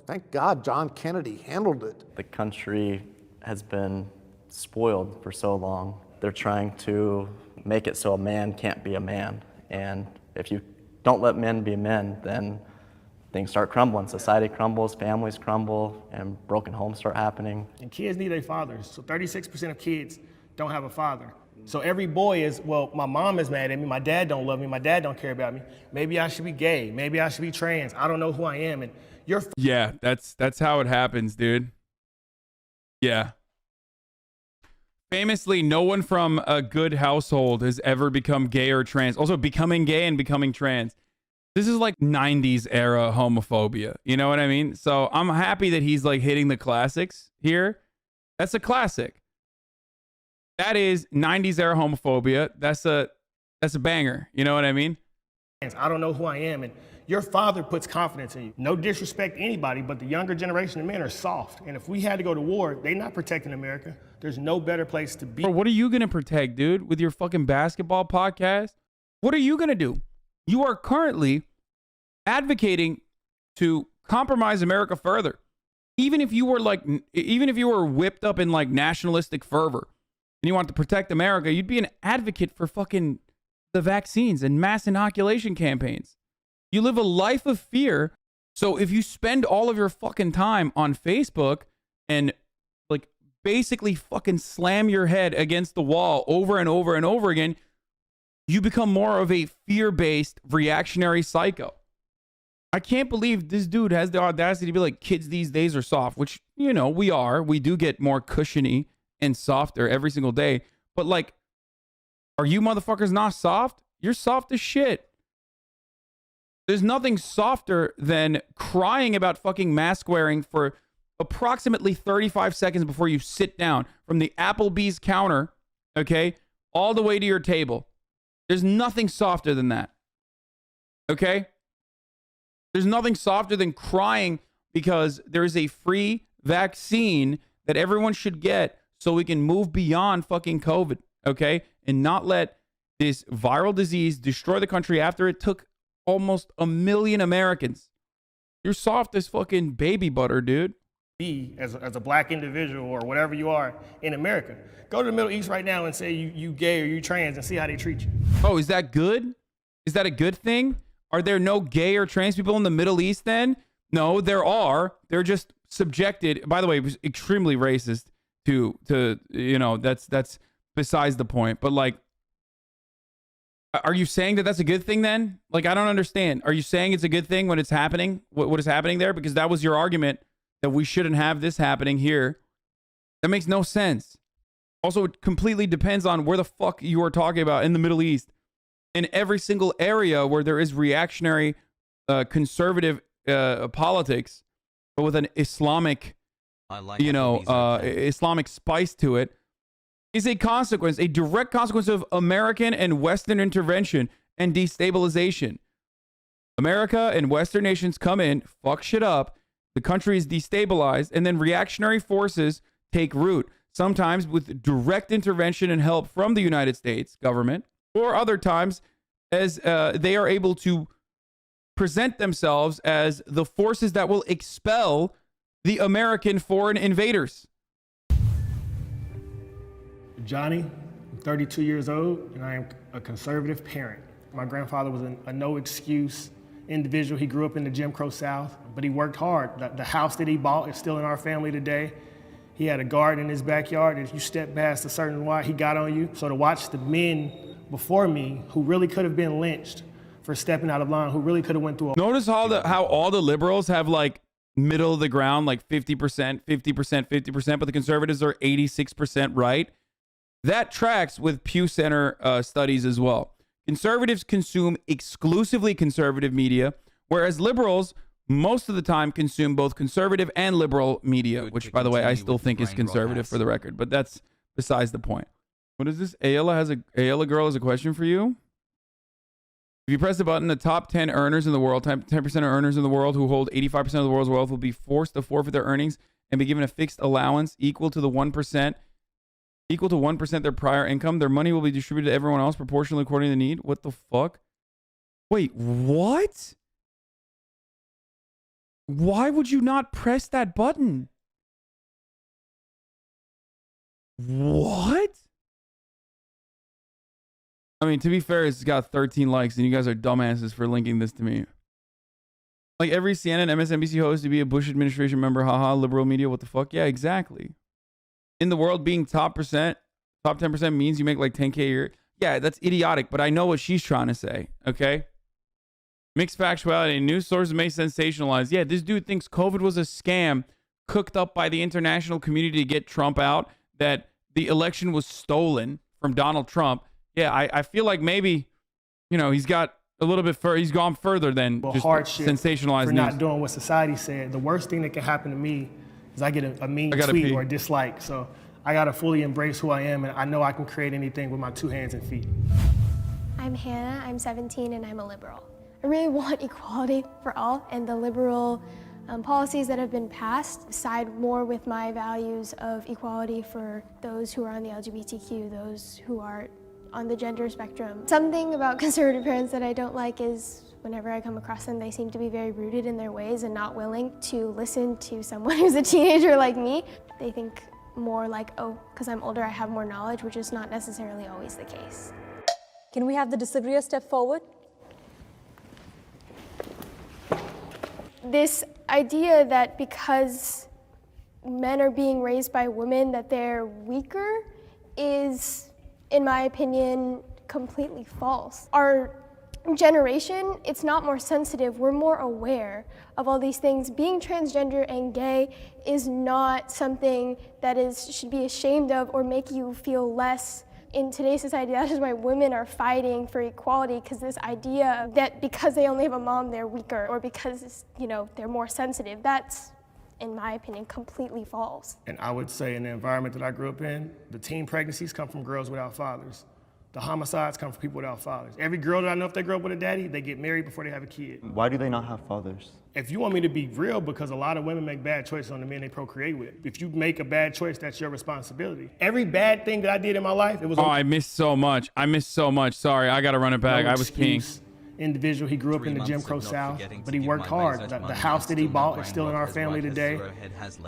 Thank God John Kennedy handled it. The country has been spoiled for so long. They're trying to make it so a man can't be a man. And if you don't let men be men, then things start crumbling. Society crumbles, families crumble, and broken homes start happening. And kids need their fathers. So 36% of kids don't have a father. So every boy is, well, my mom is mad at me, my dad don't love me, my dad don't care about me. Maybe I should be gay, maybe I should be trans, I don't know who I am. And you're... Yeah, that's how it happens, dude. Yeah. Famously, no one from a good household has ever become gay or trans. Also, becoming gay and becoming trans. This is like 90s era homophobia. You know what I mean? So I'm happy that he's like hitting the classics here. That's a classic. That is 90s era homophobia. That's a banger. You know what I mean? I don't know who I am. And your father puts confidence in you. No disrespect to anybody, but the younger generation of men are soft. And if we had to go to war, they're not protecting America. There's no better place to be. Bro, what are you going to protect, dude, with your fucking basketball podcast? What are you going to do? You are currently advocating to compromise America further. Even if you were whipped up in like nationalistic fervor and you want to protect America, you'd be an advocate for fucking the vaccines and mass inoculation campaigns. You live a life of fear. So if you spend all of your fucking time on Facebook and like basically fucking slam your head against the wall over and over and over again, you become more of a fear-based reactionary psycho. I can't believe this dude has the audacity to be like, kids these days are soft, which, you know, we are. We do get more cushiony and softer every single day. But like, Are you motherfuckers not soft? You're soft as shit. There's nothing softer than crying about fucking mask wearing for approximately 35 seconds before you sit down from the Applebee's counter, okay, all the way to your table. There's nothing softer than that. Okay? There's nothing softer than crying because there is a free vaccine that everyone should get so we can move beyond fucking COVID, okay? And not let this viral disease destroy the country after it took almost 1 million Americans. You're soft as fucking baby butter, dude. Be as a black individual or whatever you are in America. Go to the Middle East right now and say you gay or you trans and see how they treat you. Oh, is that good? Is that a good thing? Are there no gay or trans people in the Middle East then? No, there are. They're just subjected. By the way, it was extremely racist to you know, that's besides the point. But like, are you saying that that's a good thing then? Like, I don't understand. Are you saying it's a good thing when it's happening? What is happening there? Because that was your argument that we shouldn't have this happening here. That makes no sense. Also, it completely depends on where the fuck you are talking about in the Middle East. In every single area where there is reactionary, conservative politics, but with an Islamic, Islamic spice to it, is a consequence, a direct consequence of American and Western intervention and destabilization. America and Western nations come in, fuck shit up, the country is destabilized, and then reactionary forces take root, sometimes with direct intervention and help from the United States government, or other times as they are able to present themselves as the forces that will expel the American foreign invaders. Johnny, I'm 32 years old, and I am a conservative parent. My grandfather was a no-excuse individual. He grew up in the Jim Crow South, but he worked hard. The house that he bought is still in our family today. He had a garden in his backyard. If you step past a certain line, he got on you. So to watch the men before me who really could have been lynched for stepping out of line, who really could have went through a... Notice how all the liberals have like middle of the ground, like 50%, 50%, 50%, but the conservatives are 86% right. That tracks with Pew Center studies as well. Conservatives consume exclusively conservative media, whereas liberals most of the time consume both conservative and liberal media, which, by the way, I still think is conservative for the record, but that's besides the point. What is this? Ayala girl has a question for you. If you press the button, the top 10 earners in the world, 10% of earners in the world who hold 85% of the world's wealth will be forced to forfeit their earnings and be given a fixed allowance equal to 1% their prior income. Their money will be distributed to everyone else proportionally according to the need. What the fuck? Wait, what? Why would you not press that button? What? I mean, to be fair, it's got 13 likes, and you guys are dumbasses for linking this to me. Like every CNN, MSNBC host to be a Bush administration member, haha, liberal media, what the fuck? Yeah, exactly. In the world, being top 10% means you make like 10K a year. Yeah, that's idiotic, but I know what she's trying to say, okay? Mixed factuality. News sources may sensationalize. Yeah, this dude thinks COVID was a scam cooked up by the international community to get Trump out, that the election was stolen from Donald Trump. Yeah, I feel like maybe, you know, he's got a little bit further. He's gone further than just sensationalized for news. not doing what society said. The worst thing that can happen to me is I get a mean tweet or a dislike. So I got to fully embrace who I am, and I know I can create anything with my 2 hands and feet. I'm Hannah, I'm 17, and I'm a liberal. I really want equality for all, and the liberal policies that have been passed side more with my values of equality for those who are on the LGBTQ, those who are on the gender spectrum. Something about conservative parents that I don't like is whenever I come across them, they seem to be very rooted in their ways and not willing to listen to someone who's a teenager like me. They think more like, oh, because I'm older, I have more knowledge, which is not necessarily always the case. Can we have the disagreeer step forward? This idea that because men are being raised by women that they're weaker is, in my opinion, completely false. Our generation, it's not more sensitive, we're more aware of all these things. Being transgender and gay is not something that should be ashamed of or make you feel less in today's society, that is why women are fighting for equality, because this idea that because they only have a mom, they're weaker, or because, you know, they're more sensitive, that's, in my opinion, completely false. And I would say in the environment that I grew up in, the teen pregnancies come from girls without fathers. The homicides come from people without fathers. Every girl that I know, if they grow up with a daddy, they get married before they have a kid. Why do they not have fathers? If you want me to be real, because a lot of women make bad choices on the men they procreate with. If you make a bad choice, that's your responsibility. Every bad thing that I did in my life, it was— Oh, I missed so much. I missed so much. Sorry, I gotta run it back. I was king. Individual, he grew up in the Jim Crow South, but he worked hard. The house that he bought is still in our family today.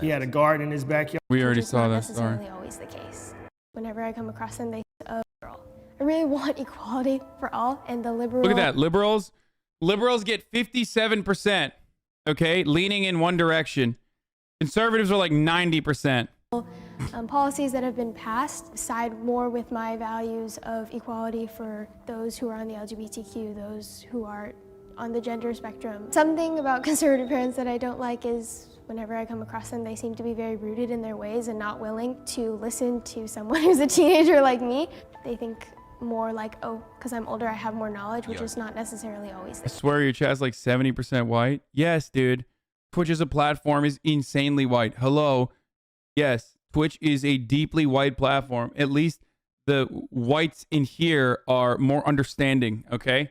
He had a garden in his backyard. We already saw that story. That's necessarily always the case. Whenever I come across them, they say, oh, girl. I really want equality for all, and the liberal— Look at that, liberals get 57%, okay, leaning in one direction. Conservatives are like 90%. Policies that have been passed side more with my values of equality for those who are on the LGBTQ, those who are on the gender spectrum. Something about conservative parents that I don't like is whenever I come across them, they seem to be very rooted in their ways and not willing to listen to someone who's a teenager like me. They think more like, oh, because I'm older, I have more knowledge, which is not necessarily always the I case. swear your chat's like 70% white. Yes, dude. Twitch as a platform is insanely white. Hello. Yes, Twitch is a deeply white platform. At least the whites in here are more understanding, okay?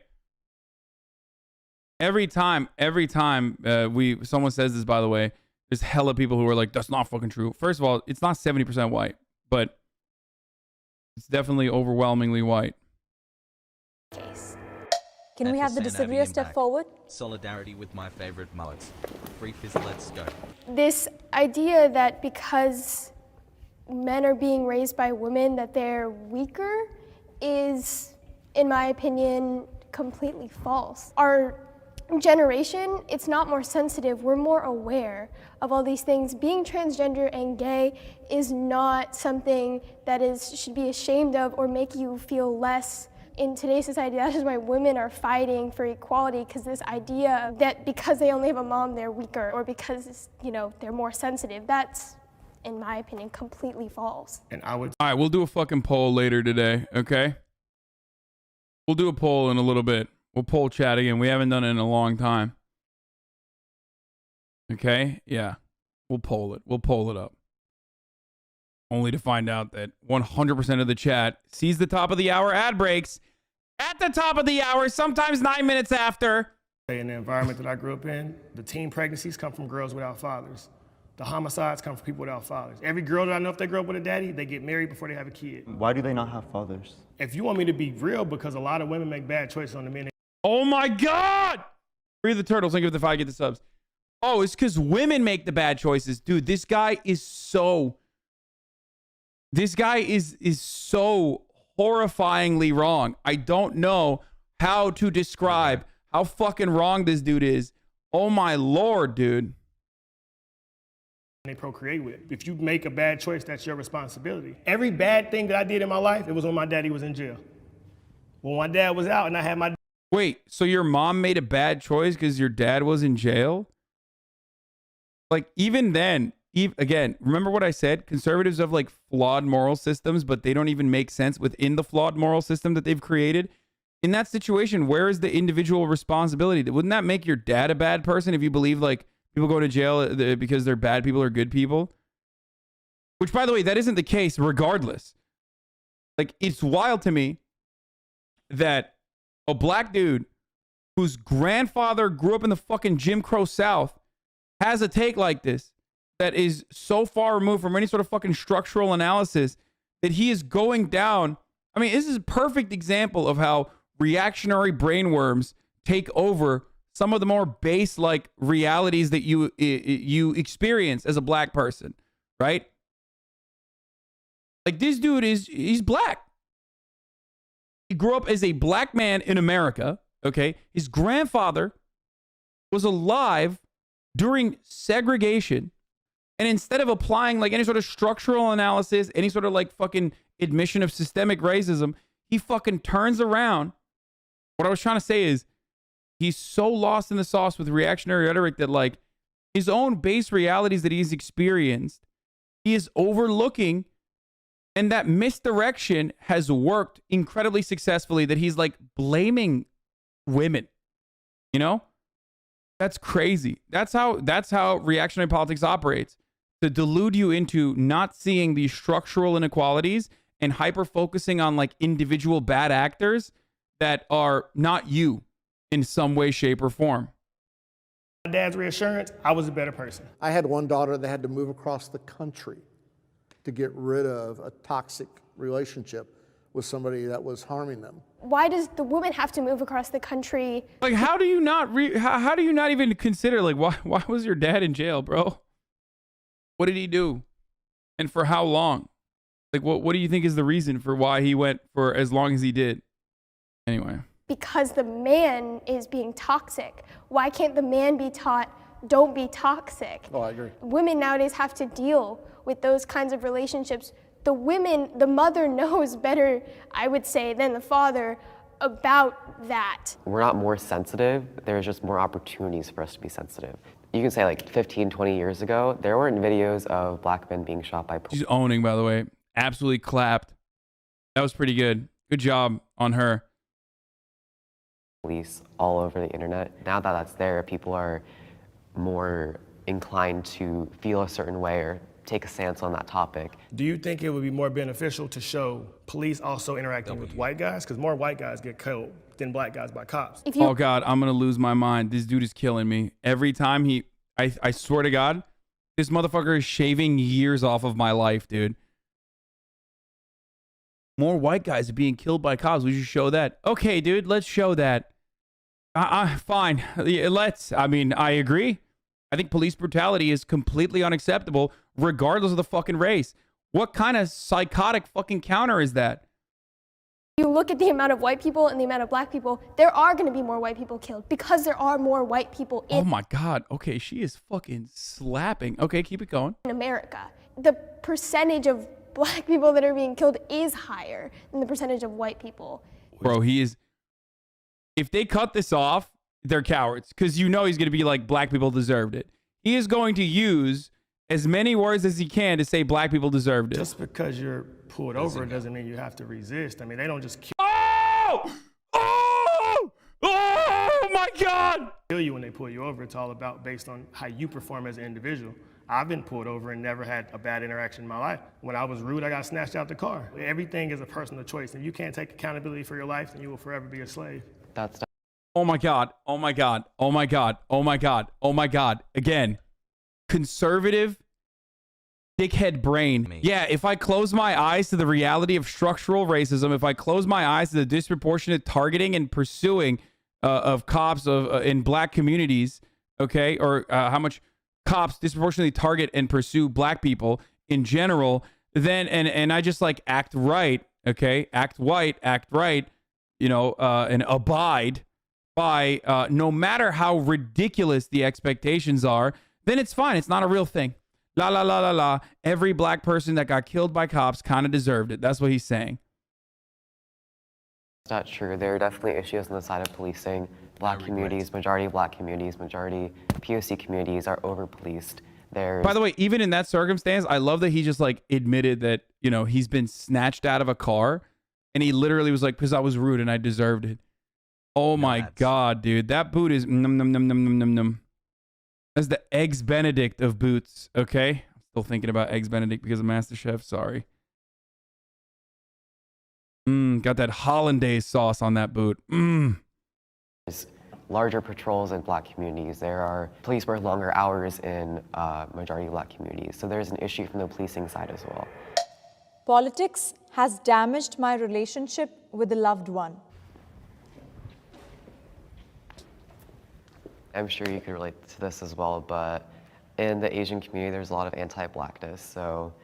Every time someone says this, by the way, there's hella people who are like, that's not fucking true. First of all, it's not 70% white, but it's definitely overwhelmingly white. Can we have the disagreeer step forward? Solidarity with my favorite mugs. Free fizz, let's go. This idea that because men are being raised by women that they're weaker is, in my opinion, completely false. Our generation, it's not more sensitive, we're more aware of all these things. Being transgender and gay is not something that should be ashamed of or make you feel less. In today's society, that is why women are fighting for equality, because this idea that because they only have a mom, they're weaker, or because, you know, they're more sensitive, that's, in my opinion, completely false. And I would— All right, we'll do a fucking poll later today, okay? We'll do a poll in a little bit. We'll poll chat again. We haven't done it in a long time. Okay? Yeah. We'll poll it. We'll poll it up. Only to find out that 100% of the chat sees the top of the hour ad breaks at the top of the hour, sometimes 9 minutes after. In the environment that I grew up in, the teen pregnancies come from girls without fathers. The homicides come from people without fathers. Every girl that I know, if they grow up with a daddy, they get married before they have a kid. Why do they not have fathers? If you want me to be real, because a lot of women make bad choices on the men. Oh my God! Free the turtles. Thank you for the 5 get the subs. Oh, it's because women make the bad choices. Dude, this guy is so horrifyingly wrong. I don't know how to describe how fucking wrong this dude is. Oh my Lord, dude. They procreate with. If you make a bad choice, that's your responsibility. Every bad thing that I did in my life, it was when my daddy was in jail. When my dad was out and I had my— Wait, so your mom made a bad choice because your dad was in jail? Like, even then, again, remember what I said? Conservatives have like flawed moral systems, but they don't even make sense within the flawed moral system that they've created. In that situation, where is the individual responsibility? Wouldn't that make your dad a bad person if you believe like people go to jail because they're bad people or good people? Which, by the way, that isn't the case regardless. Like, it's wild to me that a black dude whose grandfather grew up in the fucking Jim Crow South has a take like this that is so far removed from any sort of fucking structural analysis that he is going down. I mean, this is a perfect example of how reactionary brainworms take over some of the more base like realities that you experience as a black person, right? Like, this dude he's black. He grew up as a black man in America, okay? His grandfather was alive during segregation. And instead of applying like any sort of structural analysis, any sort of like fucking admission of systemic racism, he fucking turns around. What I was trying to say is he's so lost in the sauce with reactionary rhetoric that like his own base realities that he's experienced, he is overlooking And that misdirection has worked incredibly successfully, that he's like blaming women. You know? That's crazy. That's how reactionary politics operates. To delude you into not seeing these structural inequalities and hyper focusing on like individual bad actors that are not you in some way, shape, or form. My dad's reassurance, I was a better person. I had one daughter that had to move across the country to get rid of a toxic relationship with somebody that was harming them. Why does the woman have to move across the country? Like, how do you not how do you not even consider, like, why was your dad in jail, bro? What did he do? And for how long? Like, what do you think is the reason for why he went for as long as he did? Anyway. Because the man is being toxic. Why can't the man be taught, don't be toxic? Oh, I agree. Women nowadays have to deal with those kinds of relationships. The mother knows better, I would say, than the father about that. We're not more sensitive, there's just more opportunities for us to be sensitive. You can say like 15, 20 years ago, there weren't videos of black men being shot by police. She's owning, by the way. Absolutely clapped. That was pretty good. Good job on her. Police all over the internet. Now that that's there, people are more inclined to feel a certain way or take a stance on that topic. Do you think it would be more beneficial to show police also interacting with white guys? Because more white guys get killed than black guys by cops. Oh God, I'm gonna lose my mind. This dude is killing me. Every time I swear to God, this motherfucker is shaving years off of my life, dude. More white guys are being killed by cops. We should show that. Okay, dude, let's show that. Fine. Let's. I mean, I agree. I think police brutality is completely unacceptable, regardless of the fucking race. What kind of psychotic fucking counter is that? You look at the amount of white people and the amount of black people, there are going to be more white people killed because there are more white people in Oh my God. Okay, she is fucking slapping. Okay, keep it going. America. The percentage of black people that are being killed is higher than the percentage of white people. Bro, he is. If they cut this off, they're cowards, because you know he's going to be like, black people deserved it. He is going to use as many words as he can to say black people deserved it. Just because you're pulled over doesn't mean you have to resist. I mean, they don't just Oh! Oh! Oh my God! kill you when they pull you over. It's all about based on how you perform as an individual. I've been pulled over and never had a bad interaction in my life. When I was rude, I got snatched out the car. Everything is a personal choice. If you can't take accountability for your life, then you will forever be a slave. That's Oh my God. Oh my God. Oh my God. Oh my God. Oh my God. Again, conservative dickhead brain. Yeah, if I close my eyes to the reality of structural racism, if I close my eyes to the disproportionate targeting and pursuing of cops in black communities, okay, or how much cops disproportionately target and pursue black people in general, then and I just like act right, okay, act white, act right, you know, and abide by no matter how ridiculous the expectations are, then it's fine. It's not a real thing. La la la la la. Every black person that got killed by cops kind of deserved it. That's what he's saying. It's not true. There are definitely issues on the side of policing. Black communities, majority black communities, majority POC communities are over-policed. By the way, even in that circumstance, I love that he just like admitted that, you know, he's been snatched out of a car, and he literally was like, because I was rude and I deserved it. Oh my God, dude. That boot is num num num num num num num. That's the Eggs Benedict of boots, okay? I'm still thinking about Eggs Benedict because of MasterChef, sorry. Got that hollandaise sauce on that boot. There's larger patrols in black communities. There are police work longer hours in majority black communities. So there's an issue from the policing side as well. Politics has damaged my relationship with a loved one. I'm sure you could relate to this as well, but in the Asian community, there's a lot of anti-blackness. So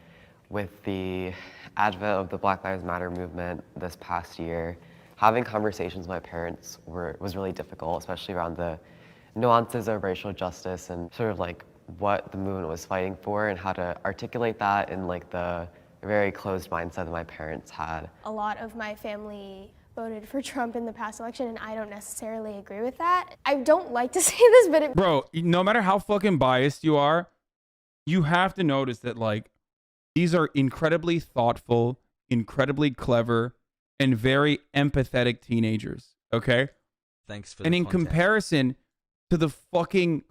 with the advent of the Black Lives Matter movement this past year, having conversations with my parents was really difficult, especially around the nuances of racial justice and sort of like what the movement was fighting for and how to articulate that in like the very closed mindset that my parents had. A lot of my family voted for Trump in the past election, and I don't necessarily agree with that. I don't like to say this, but Bro, no matter how fucking biased you are, you have to notice that, like, These are incredibly thoughtful, incredibly clever, and very empathetic teenagers, okay? Thanks for and the in context. comparison to the fucking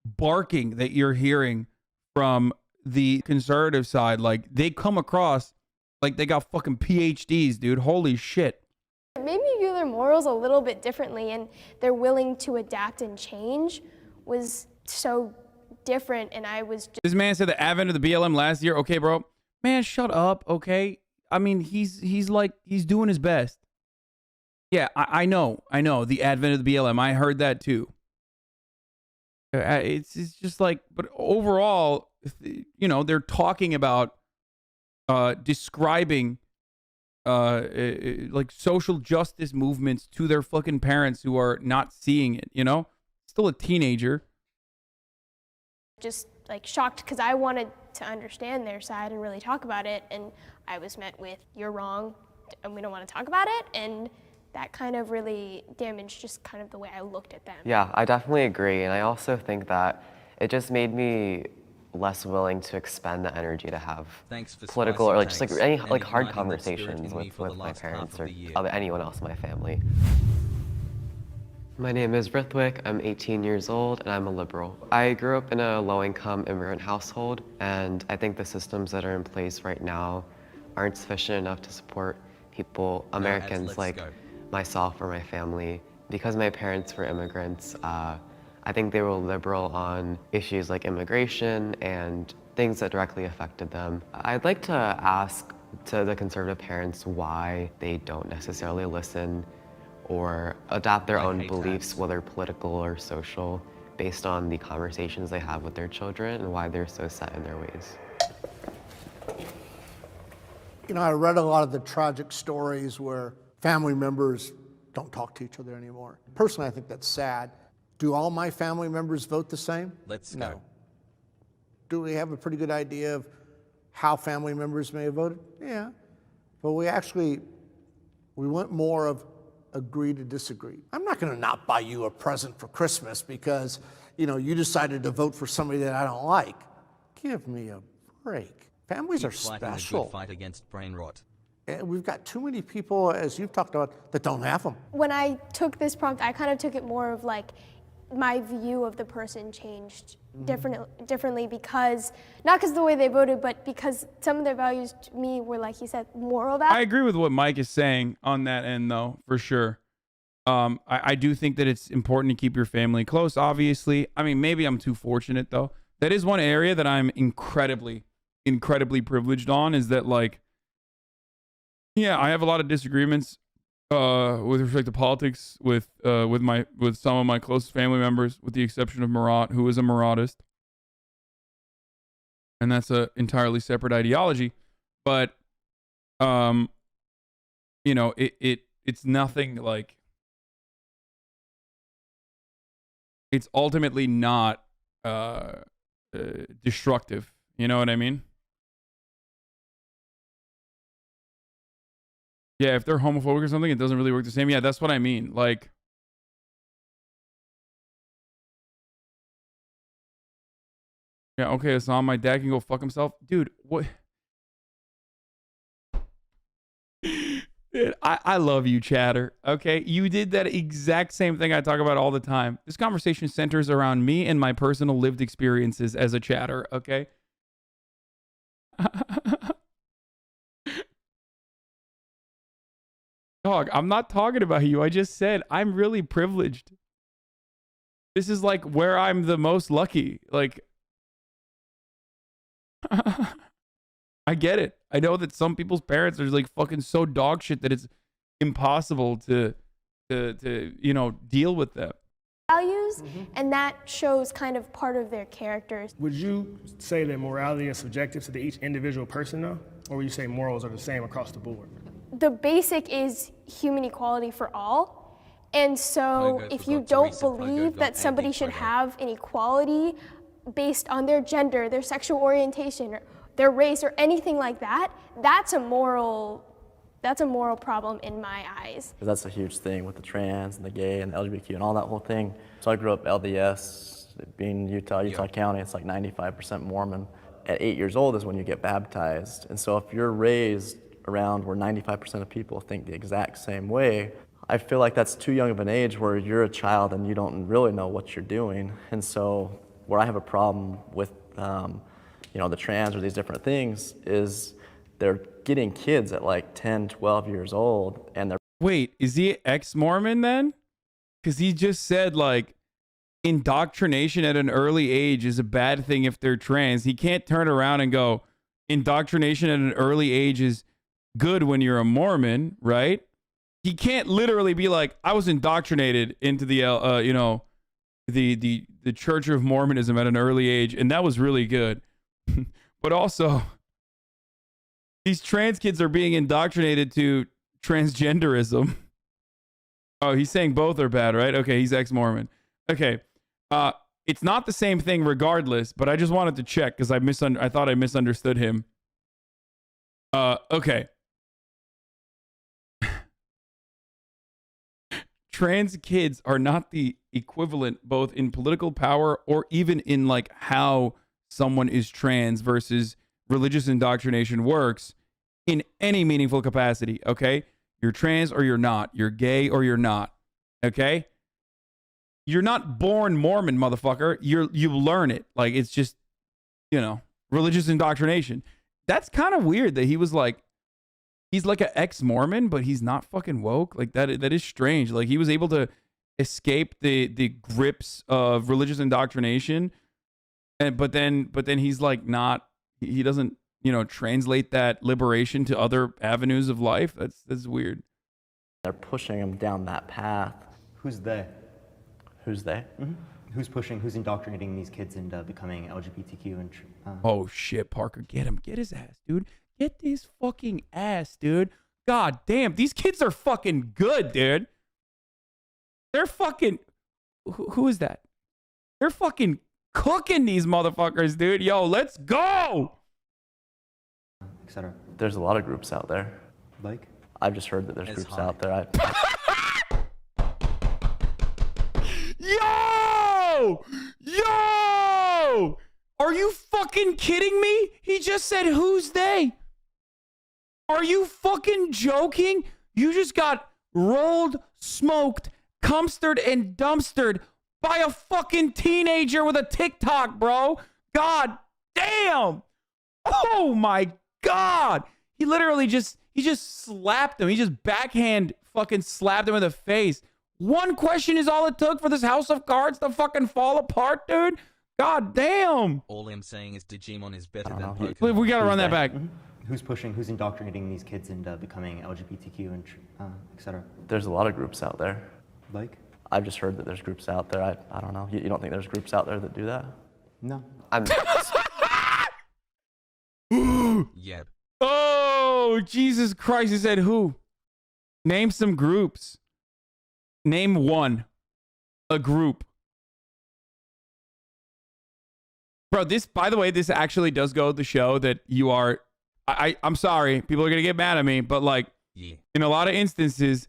barking that you're hearing from the conservative side, like, they come across like they got fucking PhDs, dude. Holy shit. It made me view their morals a little bit differently, and they're willing to adapt and change was so different, and I was just... This man said the advent of the BLM last year. Okay, bro. Man, shut up, okay? I mean, he's doing his best. Yeah, I know. The advent of the BLM. I heard that too. It's just like, but overall, you know, they're talking about describing like social justice movements to their fucking parents who are not seeing it, you know? Still a teenager. Just like shocked because I wanted to understand their side and really talk about it, and I was met with, you're wrong and we don't want to talk about it, and that kind of really damaged just kind of the way I looked at them. Yeah, I definitely agree, and I also think that it just made me less willing to expend the energy to have political or like just like any like hard conversations with my parents or anyone else in my family. My name is Rithwick, I'm 18 years old, and I'm a liberal. I grew up in a low-income immigrant household, and I think the systems that are in place right now aren't sufficient enough to support people, Americans like myself or my family. Because my parents were immigrants, I think they were liberal on issues like immigration and things that directly affected them. I'd like to ask to the conservative parents why they don't necessarily listen or adopt their own beliefs, whether political or social, based on the conversations they have with their children and why they're so set in their ways. You know, I read a lot of the tragic stories where family members don't talk to each other anymore. Personally, I think that's sad. Do all my family members vote the same? Let's No. go. Do we have a pretty good idea of how family members may have voted? Yeah. But we went more of agree to disagree. I'm not going to not buy you a present for Christmas because, you know, you decided to vote for somebody that I don't like. Give me a break. Families are special. A good fight against brain rot. And we've got too many people, as you've talked about, that don't have them. When I took this prompt, I kind of took it more of like my view of the person changed differently because, not because of the way they voted, but because some of their values to me were, like he said, moral values. I agree with what Mike is saying on that end, though, for sure. I do think that it's important to keep your family close, obviously. I mean, maybe I'm too fortunate, though. That is one area that I'm incredibly privileged on, is that, like, yeah, I have a lot of disagreements with respect to politics with some of my closest family members, with the exception of Murat, who is a Muratist, and that's an entirely separate ideology. But you know, it's nothing like, it's ultimately not destructive. You know what I mean? Yeah, if they're homophobic or something, it doesn't really work the same. Yeah, that's what I mean. Like, yeah, okay, Hasan, my dad can go fuck himself. Dude, what? Dude, I love you, chatter, okay? You did that exact same thing I talk about all the time. This conversation centers around me and my personal lived experiences as a chatter, okay? Dog, I'm not talking about you. I just said I'm really privileged. This is like where I'm the most lucky. Like, I get it. I know that some people's parents are like fucking so dog shit that it's impossible to you know, deal with them. Values, and that shows kind of part of their characters. Would you say that morality is subjective to each individual person, though? Or would you say morals are the same across the board? The basic is human equality for all. And so if you don't believe that somebody should have an equality based on their gender, their sexual orientation, or their race, or anything like that, that's a moral problem in my eyes. That's a huge thing with the trans and the gay and the LGBTQ and all that whole thing. So I grew up LDS, being Utah County, it's like 95% Mormon. at 8 years old is when you get baptized. And so if you're raised around where 95% of people think the exact same way, I feel like that's too young of an age where you're a child and you don't really know what you're doing. And so where I have a problem with, the trans or these different things is they're getting kids at like 10, 12 years old and they're... Wait, is he ex-Mormon then? Because he just said like indoctrination at an early age is a bad thing if they're trans. He can't turn around and go, indoctrination at an early age is good when you're a Mormon, right? He can't literally be like, I was indoctrinated into the the Church of Mormonism at an early age, and that was really good. But also, these trans kids are being indoctrinated to transgenderism. Oh, he's saying both are bad, right? Okay, he's ex-Mormon. Okay, it's not the same thing regardless, but I just wanted to check because I thought I misunderstood him. Okay. Trans kids are not the equivalent both in political power or even in like how someone is trans versus religious indoctrination works in any meaningful capacity, okay? You're trans or you're not. You're gay or you're not, okay? You're not born Mormon, motherfucker. You learn it. Like, it's just, religious indoctrination. That's kind of weird that he was like, he's like an ex-Mormon, but he's not fucking woke. Like, that is strange. Like, he was able to escape the grips of religious indoctrination, but then he's like not. He doesn't translate that liberation to other avenues of life. That's weird. They're pushing him down that path. Who's they? Who's they? Mm-hmm. Who's indoctrinating these kids into becoming LGBTQ and... Oh, shit, Parker. Get him. Get his ass, dude. Get his fucking ass, dude. God damn. These kids are fucking good, dude. They're fucking... Who is that? They're fucking cooking these motherfuckers, dude. Yo, let's go! Etc. There's a lot of groups out there. Like? I've just heard that there's groups out there. Yo! Are you fucking kidding me? He just said, who's they? Are you fucking joking? You just got rolled, smoked, cumstered, and dumpstered by a fucking teenager with a TikTok, bro. God damn. Oh my God. He literally just slapped him. He just backhand fucking slapped him in the face. One question is all it took for this house of cards to fucking fall apart, dude. God damn. All I'm saying is Digimon is better than Pokemon. We gotta run that back. Who's indoctrinating these kids into becoming LGBTQ and etc. There's a lot of groups out there. Like? I've just heard that there's groups out there. I don't know. You don't think there's groups out there that do that? No. Yep. Oh, Jesus Christ. He said who? Name some groups. Name one. A group. Bro, by the way, this actually does go to show that you are... I'm sorry. People are going to get mad at me, but like, in a lot of instances,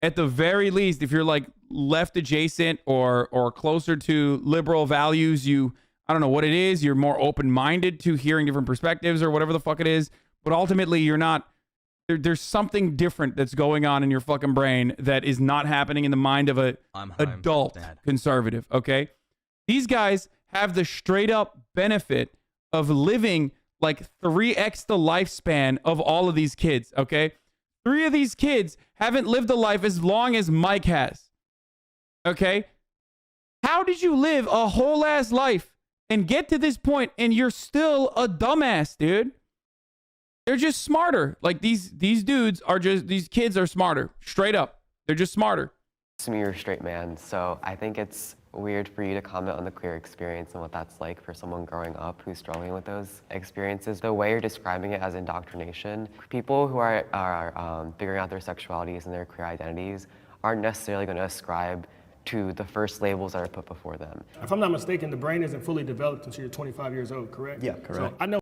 at the very least, if you're like left adjacent or closer to liberal values, I don't know what it is, you're more open-minded to hearing different perspectives or whatever the fuck it is, but ultimately you're not... There's something different that's going on in your fucking brain that is not happening in the mind of a adult conservative, okay? These guys have the straight up benefit of living like 3x the lifespan of all of these kids, okay? 3 of these kids haven't lived a life as long as Mike has, okay? How did you live a whole ass life and get to this point and you're still a dumbass, dude? They're just smarter. Like these dudes are just, these kids are smarter. Straight up. They're just smarter. You're a straight man, so I think it's weird for you to comment on the queer experience and what that's like for someone growing up who's struggling with those experiences. The way you're describing it as indoctrination, people who are figuring out their sexualities and their queer identities aren't necessarily going to ascribe to the first labels that are put before them. If I'm not mistaken, the brain isn't fully developed until you're 25 years old, correct? Yeah, correct. So I know.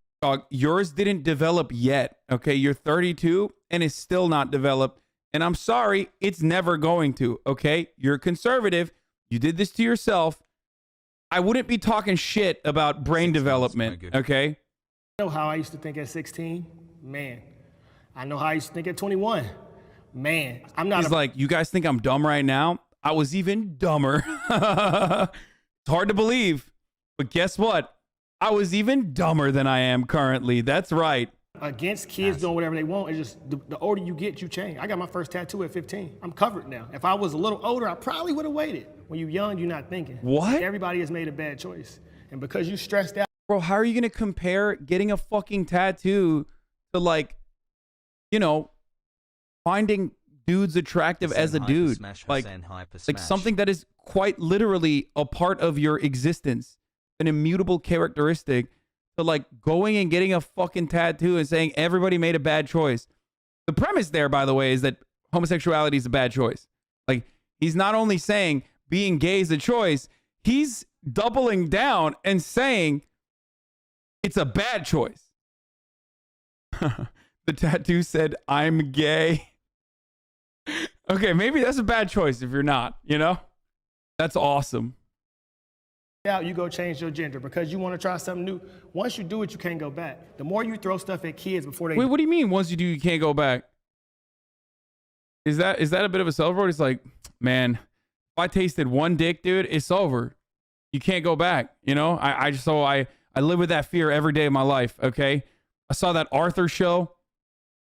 Yours didn't develop yet, okay? You're 32 and it's still not developed. And I'm sorry, it's never going to, okay? You're conservative. You did this to yourself. I wouldn't be talking shit about brain development, okay? I know how I used to think at 16. Man. I know how I used to think at 21. Man. I'm not. He's like, you guys think I'm dumb right now? I was even dumber. It's hard to believe. But guess what? I was even dumber than I am currently. That's right. Against kids doing whatever they want. It's just the older you get, you change. I got my first tattoo at 15. I'm covered now. If I was a little older, I probably would have waited. When you're young, you're not thinking. What? Everybody has made a bad choice. And because you stressed out. Bro, how are you going to compare getting a fucking tattoo to, like, you know, finding dudes attractive as a dude? Like something that is quite literally a part of your existence, an immutable characteristic. So, like, going and getting a fucking tattoo and saying everybody made a bad choice. The premise there, by the way, is that homosexuality is a bad choice. Like, he's not only saying being gay is a choice, he's doubling down and saying it's a bad choice. The tattoo said, I'm gay. Okay, maybe that's a bad choice if you're not, you know? That's awesome. Out, you go change your gender because you want to try something new. Once you do it, you can't go back. The more you throw stuff at kids before they. Wait, what do you mean? Once you do, you can't go back? Is that a bit of a self-road? It's like, man, if I tasted one dick, dude, it's over. You can't go back. You know, I live with that fear every day of my life. Okay, I saw that Arthur show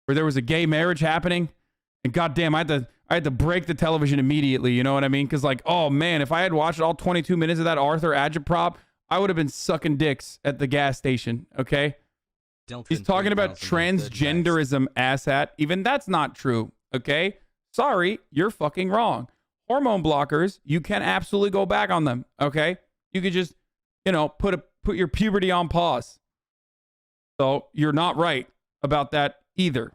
where there was a gay marriage happening, and goddamn, I had to break the television immediately. You know what I mean? Because, like, oh man, if I had watched all 22 minutes of that Arthur agitprop, I would have been sucking dicks at the gas station. Okay. He's talking about transgenderism, asshat. Even that's not true. Okay. Sorry, you're fucking wrong. Hormone blockers, you can absolutely go back on them. Okay. You could just, you know, put your puberty on pause. So you're not right about that either,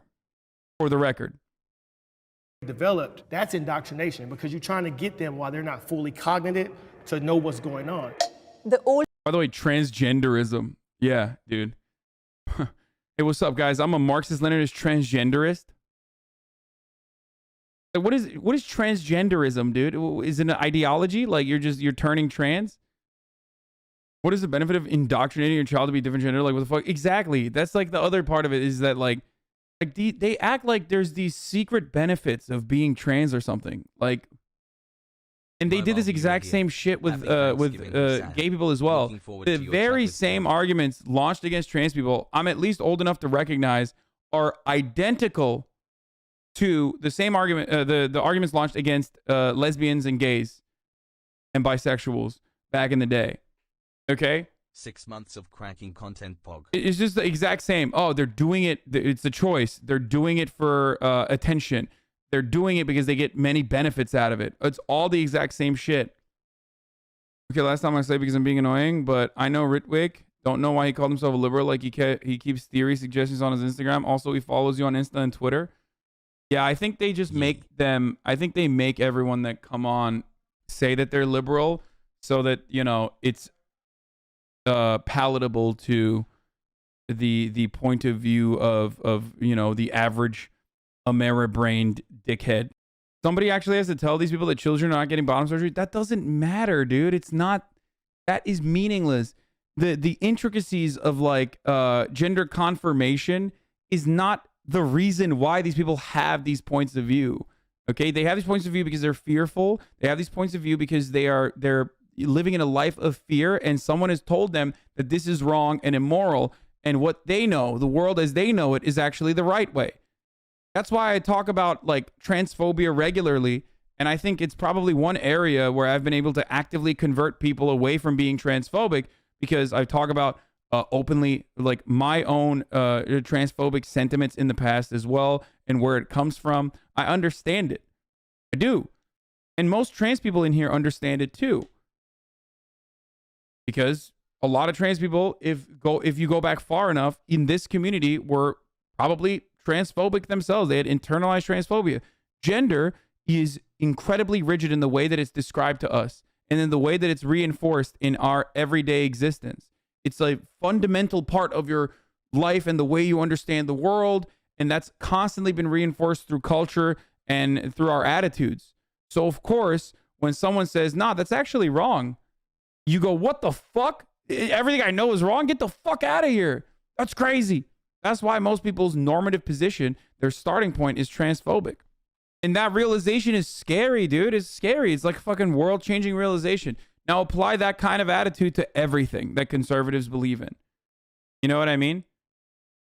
for the record. Developed, that's indoctrination because you're trying to get them while they're not fully cognizant to know what's going on. By the way, transgenderism. Yeah, dude. Hey, what's up, guys? I'm a Marxist-Leninist transgenderist. What is transgenderism, dude? Is it an ideology? Like you're turning trans? What is the benefit of indoctrinating your child to be different gender? Like, what the fuck? Exactly. That's like the other part of it is that like they act like there's these secret benefits of being trans or something. Like, and they did this exact same shit with gay people as well. The very same arguments launched against trans people, I'm at least old enough to recognize, are identical to the same argument, the arguments launched against lesbians and gays and bisexuals back in the day. Okay? 6 months of cracking content pog. It's just the exact same. Oh, they're doing it. It's a choice. They're doing it for attention. They're doing it because they get many benefits out of it. It's all the exact same shit. Okay, last time I say because I'm being annoying, but I know Ritwik. Don't know why he called himself a liberal. Like he keeps theory suggestions on his Instagram. Also, he follows you on Insta and Twitter. Yeah, I think they just make them. I think they make everyone that come on say that they're liberal so that, you know, it's palatable to the point of view of you know, the average Ameri-brained dickhead. Somebody actually has to tell these people that children are not getting bottom surgery. That doesn't matter, dude. It's not. That is meaningless. The intricacies of like gender confirmation is not the reason why these people have these points of view. Okay, they have these points of view because they're fearful. They have these points of view because they're living in a life of fear, and someone has told them that this is wrong and immoral, and what they know, the world as they know it, is actually the right way. That's why I talk about like transphobia regularly, and I think it's probably one area where I've been able to actively convert people away from being transphobic, because I talk about openly like my own transphobic sentiments in the past as well, and where it comes from. I understand it. I do. And most trans people in here understand it too. Because a lot of trans people, if you go back far enough in this community, were probably transphobic themselves. They had internalized transphobia. Gender is incredibly rigid in the way that it's described to us, and in the way that it's reinforced in our everyday existence. It's a fundamental part of your life and the way you understand the world, and that's constantly been reinforced through culture and through our attitudes. So of course, when someone says, nah, that's actually wrong, you go, what the fuck? Everything I know is wrong? Get the fuck out of here. That's crazy. That's why most people's normative position, their starting point, is transphobic. And that realization is scary, dude. It's scary. It's like a fucking world-changing realization. Now apply that kind of attitude to everything that conservatives believe in. You know what I mean?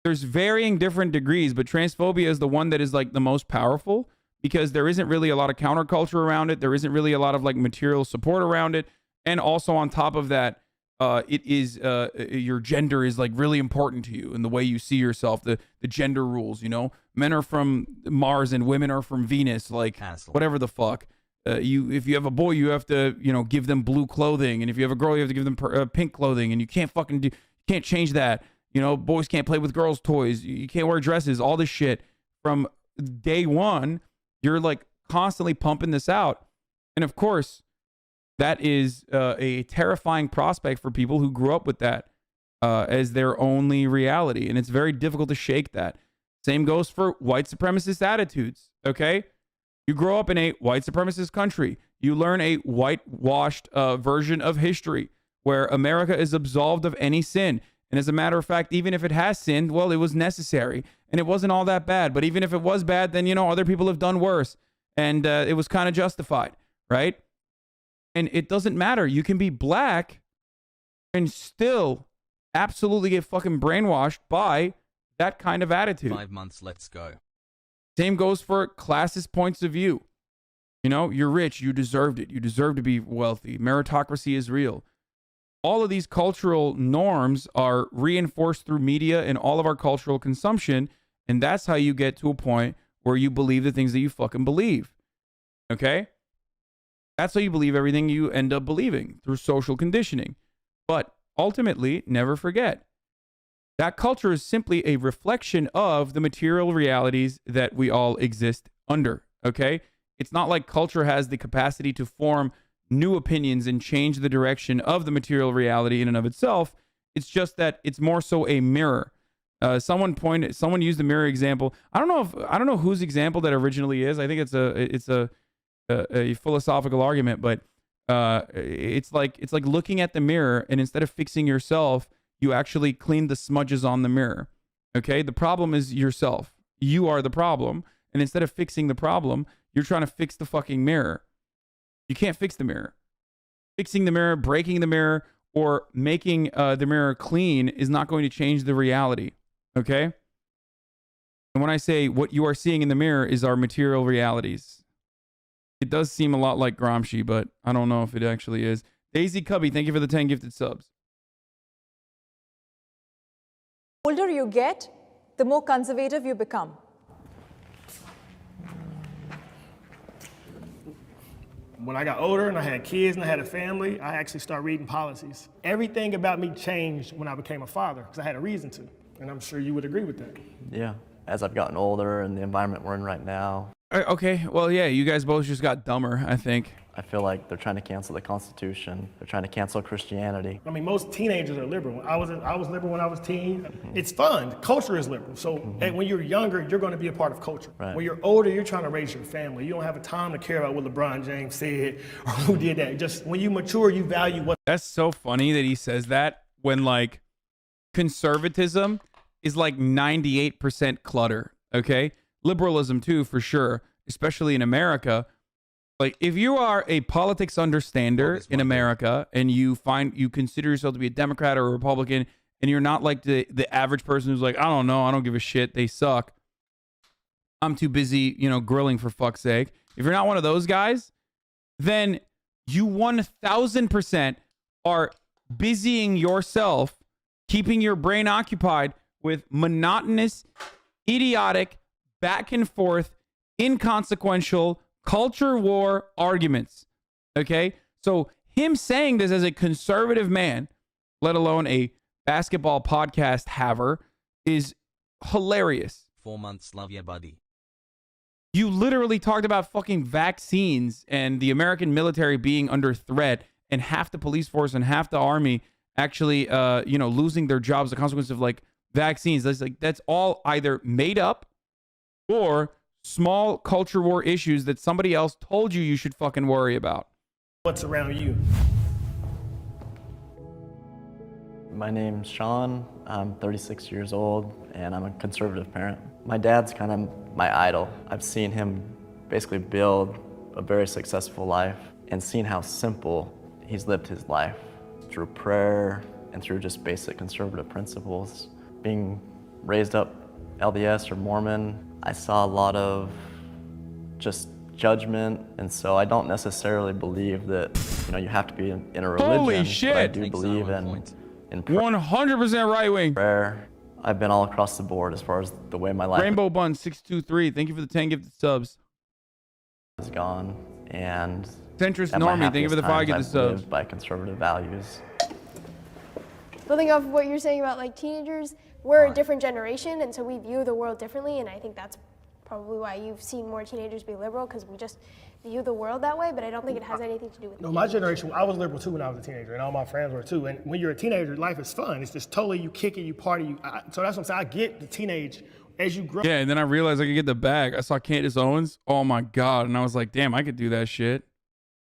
There's varying different degrees, but transphobia is the one that is like the most powerful because there isn't really a lot of counterculture around it. There isn't really a lot of like material support around it. And also on top of that, it is your gender is like really important to you and the way you see yourself, the gender rules, you know, men are from Mars and women are from Venus, like whatever the fuck. If you have a boy, you have to, you know, give them blue clothing, and if you have a girl, you have to give them pink clothing, and you can't can't change that. You know, boys can't play with girls' toys. You can't wear dresses. All this shit from day one. You're like constantly pumping this out, and of course, that is a terrifying prospect for people who grew up with that as their only reality, and it's very difficult to shake that. Same goes for white supremacist attitudes. Okay. You grow up in a white supremacist country. You learn a whitewashed version of history where America is absolved of any sin. And as a matter of fact, even if it has sinned, well, it was necessary and it wasn't all that bad. But even if it was bad, then, you know, other people have done worse and it was kind of justified, right? And it doesn't matter. You can be black and still absolutely get fucking brainwashed by that kind of attitude. 5 months, let's go. Same goes for classist points of view. You know, you're rich, you deserved it. You deserve to be wealthy. Meritocracy is real. All of these cultural norms are reinforced through media and all of our cultural consumption. And that's how you get to a point where you believe the things that you fucking believe. Okay? That's how you believe everything you end up believing through social conditioning. But ultimately, never forget, that culture is simply a reflection of the material realities that we all exist under, okay? It's not like culture has the capacity to form new opinions and change the direction of the material reality in and of itself. It's just that it's more so a mirror. Someone used the mirror example. I don't know whose example that originally is. I think it's a philosophical argument, but it's like looking at the mirror, and instead of fixing yourself, you actually clean the smudges on the mirror. Okay? The problem is yourself. You are the problem. And instead of fixing the problem, you're trying to fix the fucking mirror. You can't fix the mirror. Fixing the mirror, breaking the mirror, or making the mirror clean is not going to change the reality. Okay? And when I say what you are seeing in the mirror is our material realities, it does seem a lot like Gramsci, but I don't know if it actually is. Daisy Cubby, thank you for the 10 gifted subs. The older you get, the more conservative you become. When I got older and I had kids and I had a family, I actually started reading policies. Everything about me changed when I became a father because I had a reason to. And I'm sure you would agree with that. Yeah, as I've gotten older and the environment we're in right now. Okay, well, yeah, you guys both just got dumber, I think. I feel like they're trying to cancel the Constitution. They're trying to cancel Christianity. I mean, most teenagers are liberal. I was liberal when I was teen. It's fun. Culture is liberal. So when you're younger, you're going to be a part of culture. Right. When you're older, you're trying to raise your family. You don't have a time to care about what LeBron James said or who did that. Just when you mature, you value what. That's so funny that he says that when like conservatism is like 98% clutter. Okay. Liberalism too, for sure, especially in America. Like, if you are a politics understander in America and you consider yourself to be a Democrat or a Republican, and you're not like the average person who's like, I don't know, I don't give a shit, they suck, I'm too busy, you know, grilling for fuck's sake. If you're not one of those guys, then you 1000% are busying yourself, keeping your brain occupied with monotonous, idiotic, back and forth, inconsequential culture war arguments. Okay? So him saying this as a conservative man, let alone a basketball podcast haver, is hilarious. 4 months, love ya, buddy. You literally talked about fucking vaccines and the American military being under threat and half the police force and half the army actually losing their jobs as a consequence of like vaccines. That's all either made up or small culture war issues that somebody else told you should fucking worry about. What's around you? My name's Sean. I'm 36 years old, and I'm a conservative parent. My dad's kind of my idol. I've seen him basically build a very successful life and seen how simple he's lived his life through prayer and through just basic conservative principles. Being raised up LDS or Mormon, I saw a lot of just judgment, and so I don't necessarily believe that you have to be in a religion. Holy shit! But I do believe in prayer. 100% right wing. Prayer. I've been all across the board as far as the way my life Rainbow Bun 623. Thank you for the 10 gifted subs. has gone, and Centrist at my Normie, thank you for the 5 happiest gifted times, I've subs. lived by conservative values. Building off of what you're saying about like teenagers, we're a different generation, and so we view the world differently, and I think that's probably why you've seen more teenagers be liberal, because we just view the world that way, but I don't think it has anything to do with No, my generation, I was liberal too when I was a teenager, and all my friends were too. And when you're a teenager, life is fun. It's just totally, you kick it, you party. So that's what I'm saying. I get the teenage as you grow. Yeah, and then I realized I could get the bag. I saw Candace Owens. Oh my God. And I was like, damn, I could do that shit.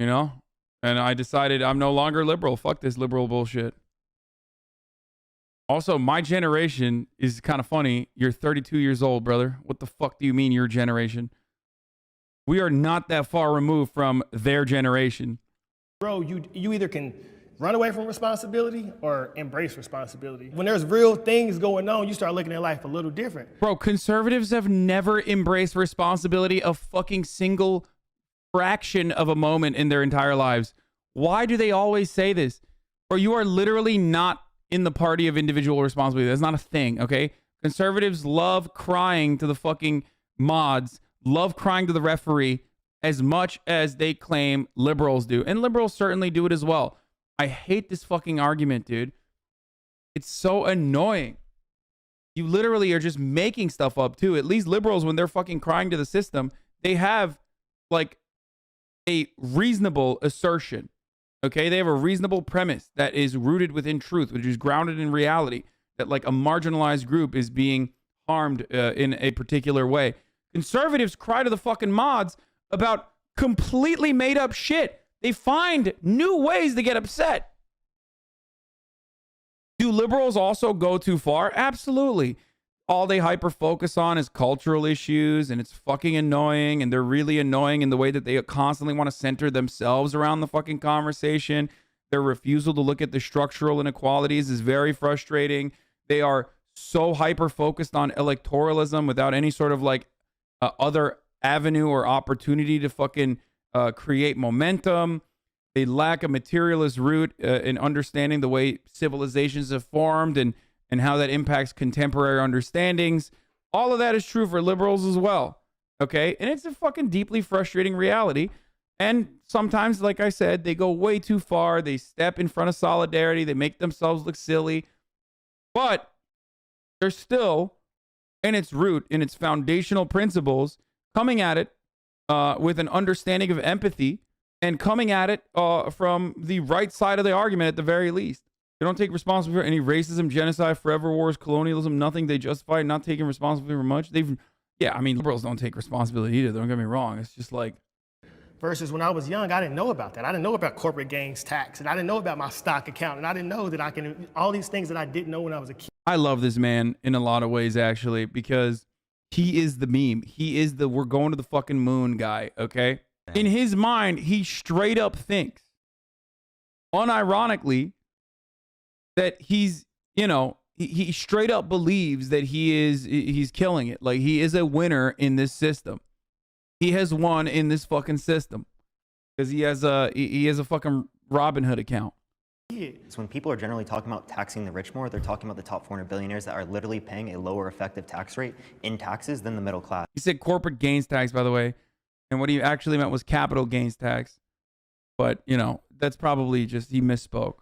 You know? And I decided I'm no longer liberal. Fuck this liberal bullshit. Also, my generation is kind of funny. You're 32 years old, brother. What the fuck do you mean your generation? We are not that far removed from their generation. Bro, you either can run away from responsibility or embrace responsibility. When there's real things going on, you start looking at life a little different. Bro, conservatives have never embraced responsibility a fucking single fraction of a moment in their entire lives. Why do they always say this? Or you are literally not in the party of individual responsibility. That's not a thing, okay? Conservatives love crying to the fucking mods, love crying to the referee as much as they claim liberals do. And liberals certainly do it as well. I hate this fucking argument, dude. It's so annoying. You literally are just making stuff up too. At least liberals, when they're fucking crying to the system, they have like a reasonable assertion. Okay, they have a reasonable premise that is rooted within truth, which is grounded in reality, that like a marginalized group is being harmed in a particular way. Conservatives cry to the fucking mods about completely made up shit. They find new ways to get upset. Do liberals also go too far? Absolutely. All they hyper focus on is cultural issues, and it's fucking annoying, and they're really annoying in the way that they constantly want to center themselves around the fucking conversation. Their refusal to look at the structural inequalities is very frustrating. They are so hyper focused on electoralism without any sort of like other avenue or opportunity to fucking create momentum. They lack a materialist root in understanding the way civilizations have formed and how that impacts contemporary understandings. All of that is true for liberals as well. Okay? And it's a fucking deeply frustrating reality. And sometimes, like I said, they go way too far. They step in front of solidarity. They make themselves look silly. But they're still, in its root, in its foundational principles, coming at it with an understanding of empathy and coming at it from the right side of the argument at the very least. They don't take responsibility for any racism, genocide, forever wars, colonialism, nothing. They justify not taking responsibility for much. Yeah, I mean, liberals don't take responsibility either. Don't get me wrong. It's just like. Versus when I was young, I didn't know about that. I didn't know about corporate gains tax, and I didn't know about my stock account, and I didn't know that I can, all these things that I didn't know when I was a kid. I love this man in a lot of ways, actually, because he is the meme. He is the we're going to the fucking moon guy, okay? In his mind, he straight up thinks, unironically, that he's, he straight up believes that he's killing it. Like, he is a winner in this system. He has won in this fucking system because he has a fucking Robin Hood account. So when people are generally talking about taxing the rich more, they're talking about the top 400 billionaires that are literally paying a lower effective tax rate in taxes than the middle class. He said corporate gains tax, by the way, and what he actually meant was capital gains tax. But that's probably just he misspoke.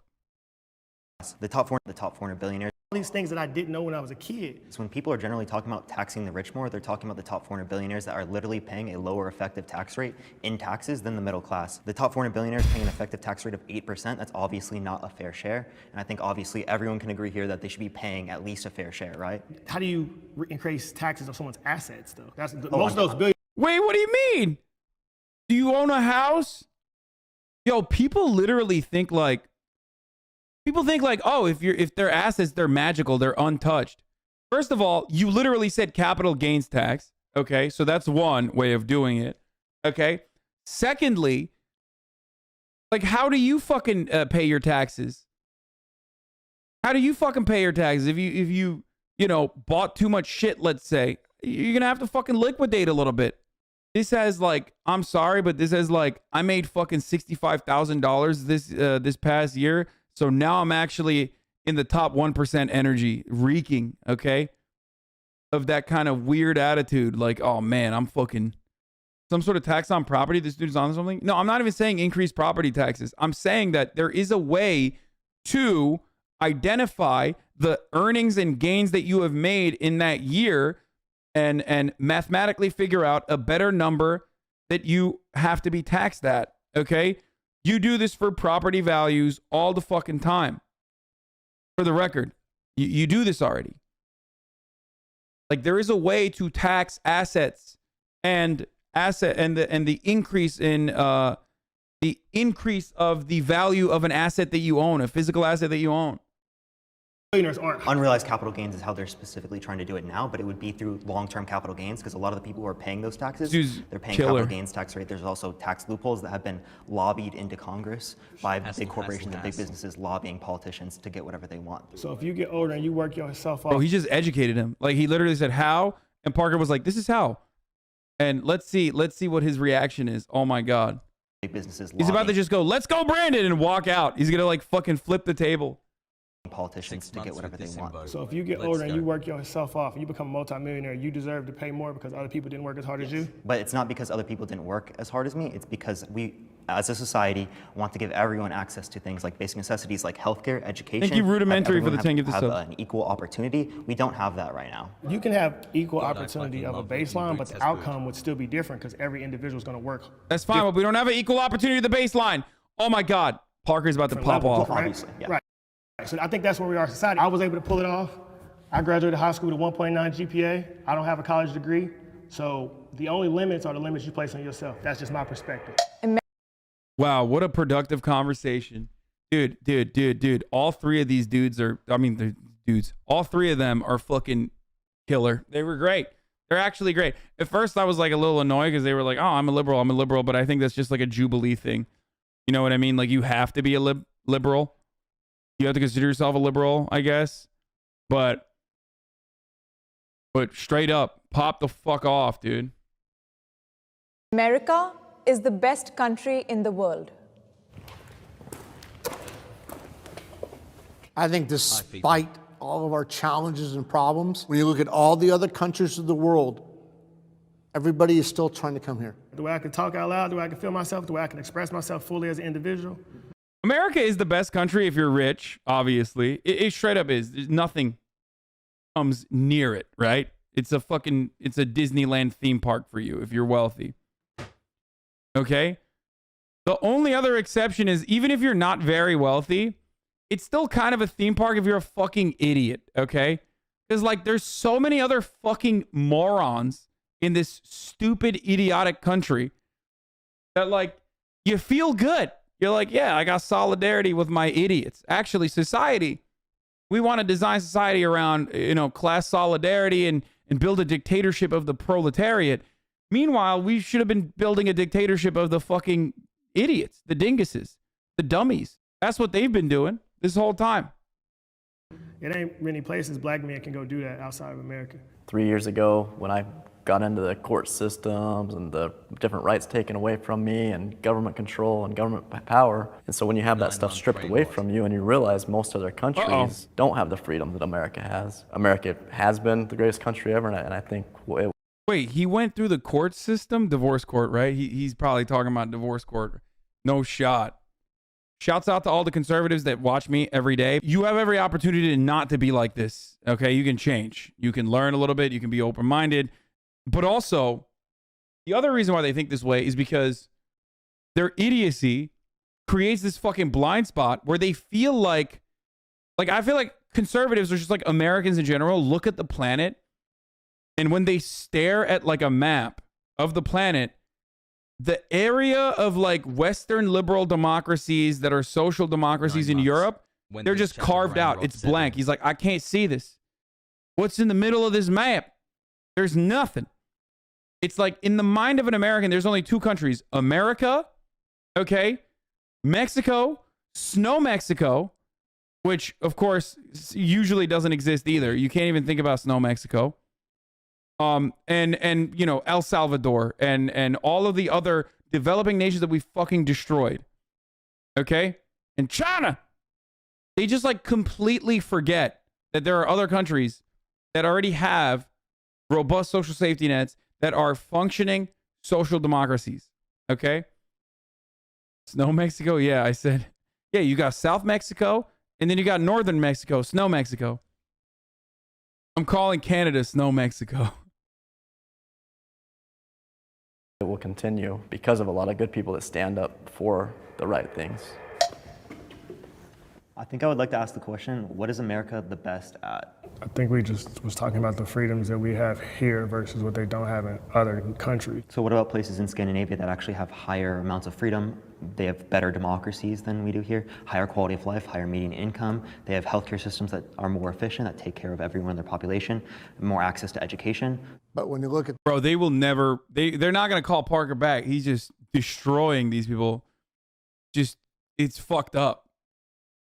The top 400 billionaires. All these things that I didn't know when I was a kid. So when people are generally talking about taxing the rich more, they're talking about the top 400 billionaires that are literally paying a lower effective tax rate in taxes than the middle class. The top 400 billionaires paying an effective tax rate of 8%. That's obviously not a fair share. And I think obviously everyone can agree here that they should be paying at least a fair share, right? How do you increase taxes on someone's assets, though? That's most of those billions. Wait, what do you mean? Do you own a house? Yo, people literally think like People think like, oh, if they're assets, they're magical, they're untouched. First of all, you literally said capital gains tax. Okay, so that's one way of doing it. Okay. Secondly, like, how do you fucking pay your taxes? How do you fucking pay your taxes? If you bought too much shit, let's say, you're gonna have to fucking liquidate a little bit. This has like, I'm sorry, but this has like, I made fucking $65,000 this past year, so now I'm actually in the top 1% energy, reeking, okay, of that kind of weird attitude. Like, oh man, I'm fucking some sort of tax on property. This dude's on something. No, I'm not even saying increase property taxes. I'm saying that there is a way to identify the earnings and gains that you have made in that year and mathematically figure out a better number that you have to be taxed at, okay? You do this for property values all the fucking time. For the record, you do this already. Like, there is a way to tax assets and the increase in the increase of the value of an asset that you own, a physical asset that you own. Unrealized capital gains is how they're specifically trying to do it now, but it would be through long-term capital gains, because a lot of the people who are paying those taxes, they're paying capital gains tax rate. There's also tax loopholes that have been lobbied into Congress by big corporations and big businesses lobbying politicians to get whatever they want. So if you get older and you work yourself off. Oh, he just educated him. Like, he literally said how, and Parker was like, this is how. And let's see what his reaction is. Oh my God. Big businesses He's about to just go, let's go Brandon, and walk out. He's gonna like fucking flip the table. Politicians to get whatever they want. So if you get older and you work yourself off and you become a multimillionaire, you deserve to pay more because other people didn't work as hard as you? But it's not because other people didn't work as hard as me. It's because we, as a society, want to give everyone access to things like basic necessities like healthcare, education. Thank you, Rudimentary, for the 10 gift have sub. an equal opportunity. We don't have that right now. You can have equal opportunity of a baseline, but the outcome would still be different because every individual is going to work. That's fine, but we don't have an equal opportunity to the baseline. Oh my God. Parker's about to pop off. Obviously, yeah. Right. So I think that's where we are as a society. I was able to pull it off. I graduated high school with a 1.9 GPA. I don't have a college degree. So the only limits are the limits you place on yourself. That's just my perspective. Wow, what a productive conversation. Dude. All three of these dudes are, they're dudes. All three of them are fucking killer. They were great. They're actually great. At first, I was like a little annoyed because they were like, oh, I'm a liberal. But I think that's just like a Jubilee thing. You know what I mean? Like, you have to be a liberal. You have to consider yourself a liberal, I guess. But straight up, pop the fuck off, dude. America is the best country in the world. I think despite all of our challenges and problems, when you look at all the other countries of the world, everybody is still trying to come here. The way I can talk out loud, the way I can feel myself, the way I can express myself fully as an individual. America is the best country if you're rich, obviously. It straight up is. There's nothing comes near it, right? It's a Disneyland theme park for you if you're wealthy. Okay? The only other exception is, even if you're not very wealthy, it's still kind of a theme park if you're a fucking idiot, okay? Because, like, there's so many other fucking morons in this stupid, idiotic country that, like, you feel good. You're like, yeah, I got solidarity with my idiots. Actually, society, we want to design society around, class solidarity and build a dictatorship of the proletariat. Meanwhile, we should have been building a dictatorship of the fucking idiots, the dinguses, the dummies. That's what they've been doing this whole time. It ain't many places black men can go do that outside of America. 3 years ago, when I got into the court systems and the different rights taken away from me and government control and government power. And so when you have that stuff stripped away from you and you realize most other countries don't have the freedom that America has. America has been the greatest country ever, and I think it. Wait, he went through the court system? Divorce court, right? He's probably talking about divorce court. No shot. Shouts out to all the conservatives that watch me every day. You have every opportunity not to be like this, okay? You can change. You can learn a little bit. You can be open-minded. But also, the other reason why they think this way is because their idiocy creates this fucking blind spot where they feel like I feel like conservatives are just like Americans in general look at the planet, and when they stare at like a map of the planet, the area of like Western liberal democracies that are social democracies in Europe When They're this just chapter carved ran out. Rock It's 7, blank. He's like, I can't see this. What's in the middle of this map? There's nothing. It's like in the mind of an American, there's only two countries. America, okay, Mexico, Snow Mexico, which of course usually doesn't exist either. You can't even think about Snow Mexico. And you know, El Salvador and all of the other developing nations that we fucking destroyed. Okay? And China. They just like completely forget that there are other countries that already have robust social safety nets that are functioning social democracies. Okay? Snow Mexico? Yeah, I said, yeah, you got South Mexico and then you got Northern Mexico, Snow Mexico. I'm calling Canada Snow Mexico. It will continue because of a lot of good people that stand up for the right things. I think I would like to ask the question, what is America the best at? I think we just was talking about the freedoms that we have here versus what they don't have in other countries. So what about places in Scandinavia that actually have higher amounts of freedom? They have better democracies than we do here, higher quality of life, higher median income. They have healthcare systems that are more efficient, that take care of everyone in their population, more access to education. But when you look at... Bro, they will never, they're not going to call Parker back. He's just destroying these people. Just, it's fucked up.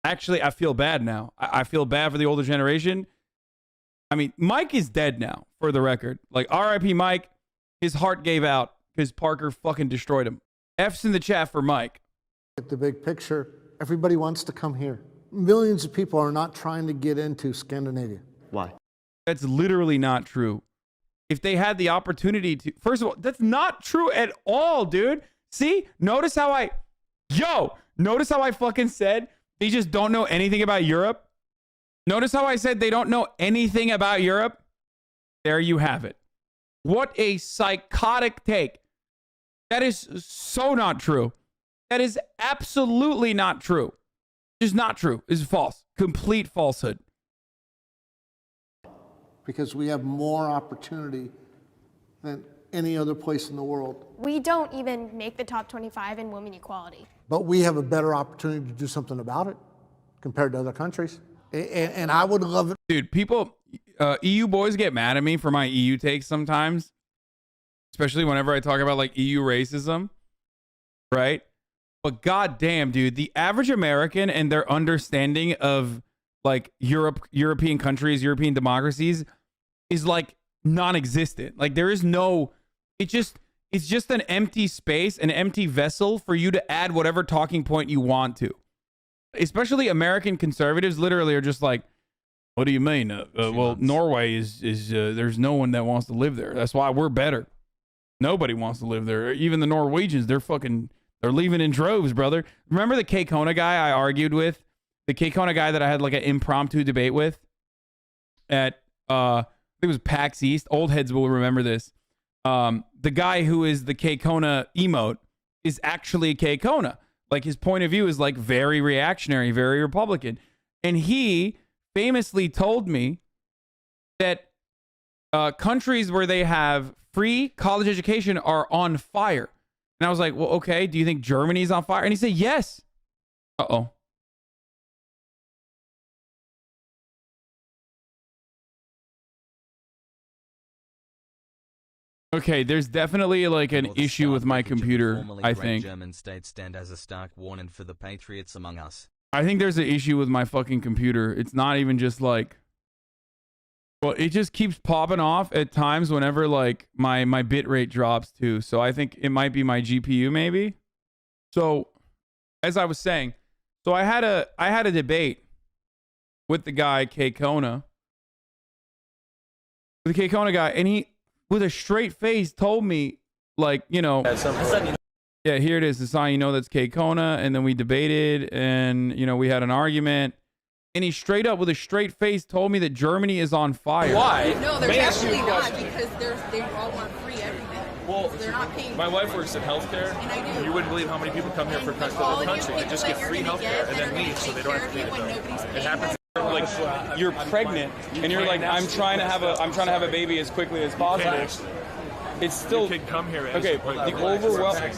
Actually, I feel bad now. I feel bad for the older generation. I mean, Mike is dead now, for the record. Like, R.I.P. Mike, his heart gave out because Parker fucking destroyed him. F's in the chat for Mike. At the big picture, everybody wants to come here. Millions of people are not trying to get into Scandinavia. Why? That's literally not true. If they had the opportunity to, first of all, that's not true at all, dude. See, notice how I fucking said they just don't know anything about Europe. Notice how I said they don't know anything about Europe. There you have it. What a psychotic take. That is so not true. That is absolutely not true. It's not true. It's false. Complete falsehood. Because we have more opportunity than any other place in the world. We don't even make the top 25 in women equality. But we have a better opportunity to do something about it compared to other countries. And I would love it. Dude, people, EU boys get mad at me for my EU takes sometimes. Especially whenever I talk about like EU racism. Right? But goddamn, dude, the average American and their understanding of like European countries, European democracies is like non-existent. Like there is no, it's just an empty space, an empty vessel for you to add whatever talking point you want to. Especially American conservatives literally are just like, what do you mean? Well, Norway is there's no one that wants to live there. That's why we're better. Nobody wants to live there. Even the Norwegians, they're leaving in droves, brother. Remember the Kay Kona guy I argued with? The Kay Kona guy that I had like an impromptu debate with at, I think it was PAX East. Old heads will remember this. The guy who is the Kay Kona emote is actually a Kay Kona. Like his point of view is like very reactionary, very Republican. And he famously told me that countries where they have free college education are on fire. And I was like, well, okay, do you think Germany's on fire? And he said, yes. Uh-oh. Okay, there's definitely like an issue with my computer, I think. German states stand as a stark warning for the patriots among us. I think there's an issue with my fucking computer. It's not even just like, well, it just keeps popping off at times whenever like my bit rate drops too. So I think it might be my GPU maybe. So as I was saying, so I had a debate with the guy Kay Kona, the Kay Kona guy, and he with a straight face told me like, you know, yeah, here it is, Hasan, you know that's Kay Kona, and then we debated and you know we had an argument. And he straight up, with a straight face, told me that Germany is on fire. Why? No, they're actually not, because they all want free everything. Well, so they're not paying. My wife works in healthcare. And I do. You wouldn't believe how many people come here for the country. They just get free healthcare and then leave, so they don't have to pay the bill. It happens. Like you're pregnant and you're like, I'm trying to have a baby as quickly as possible. it's still You can come here. Okay, the overwhelming.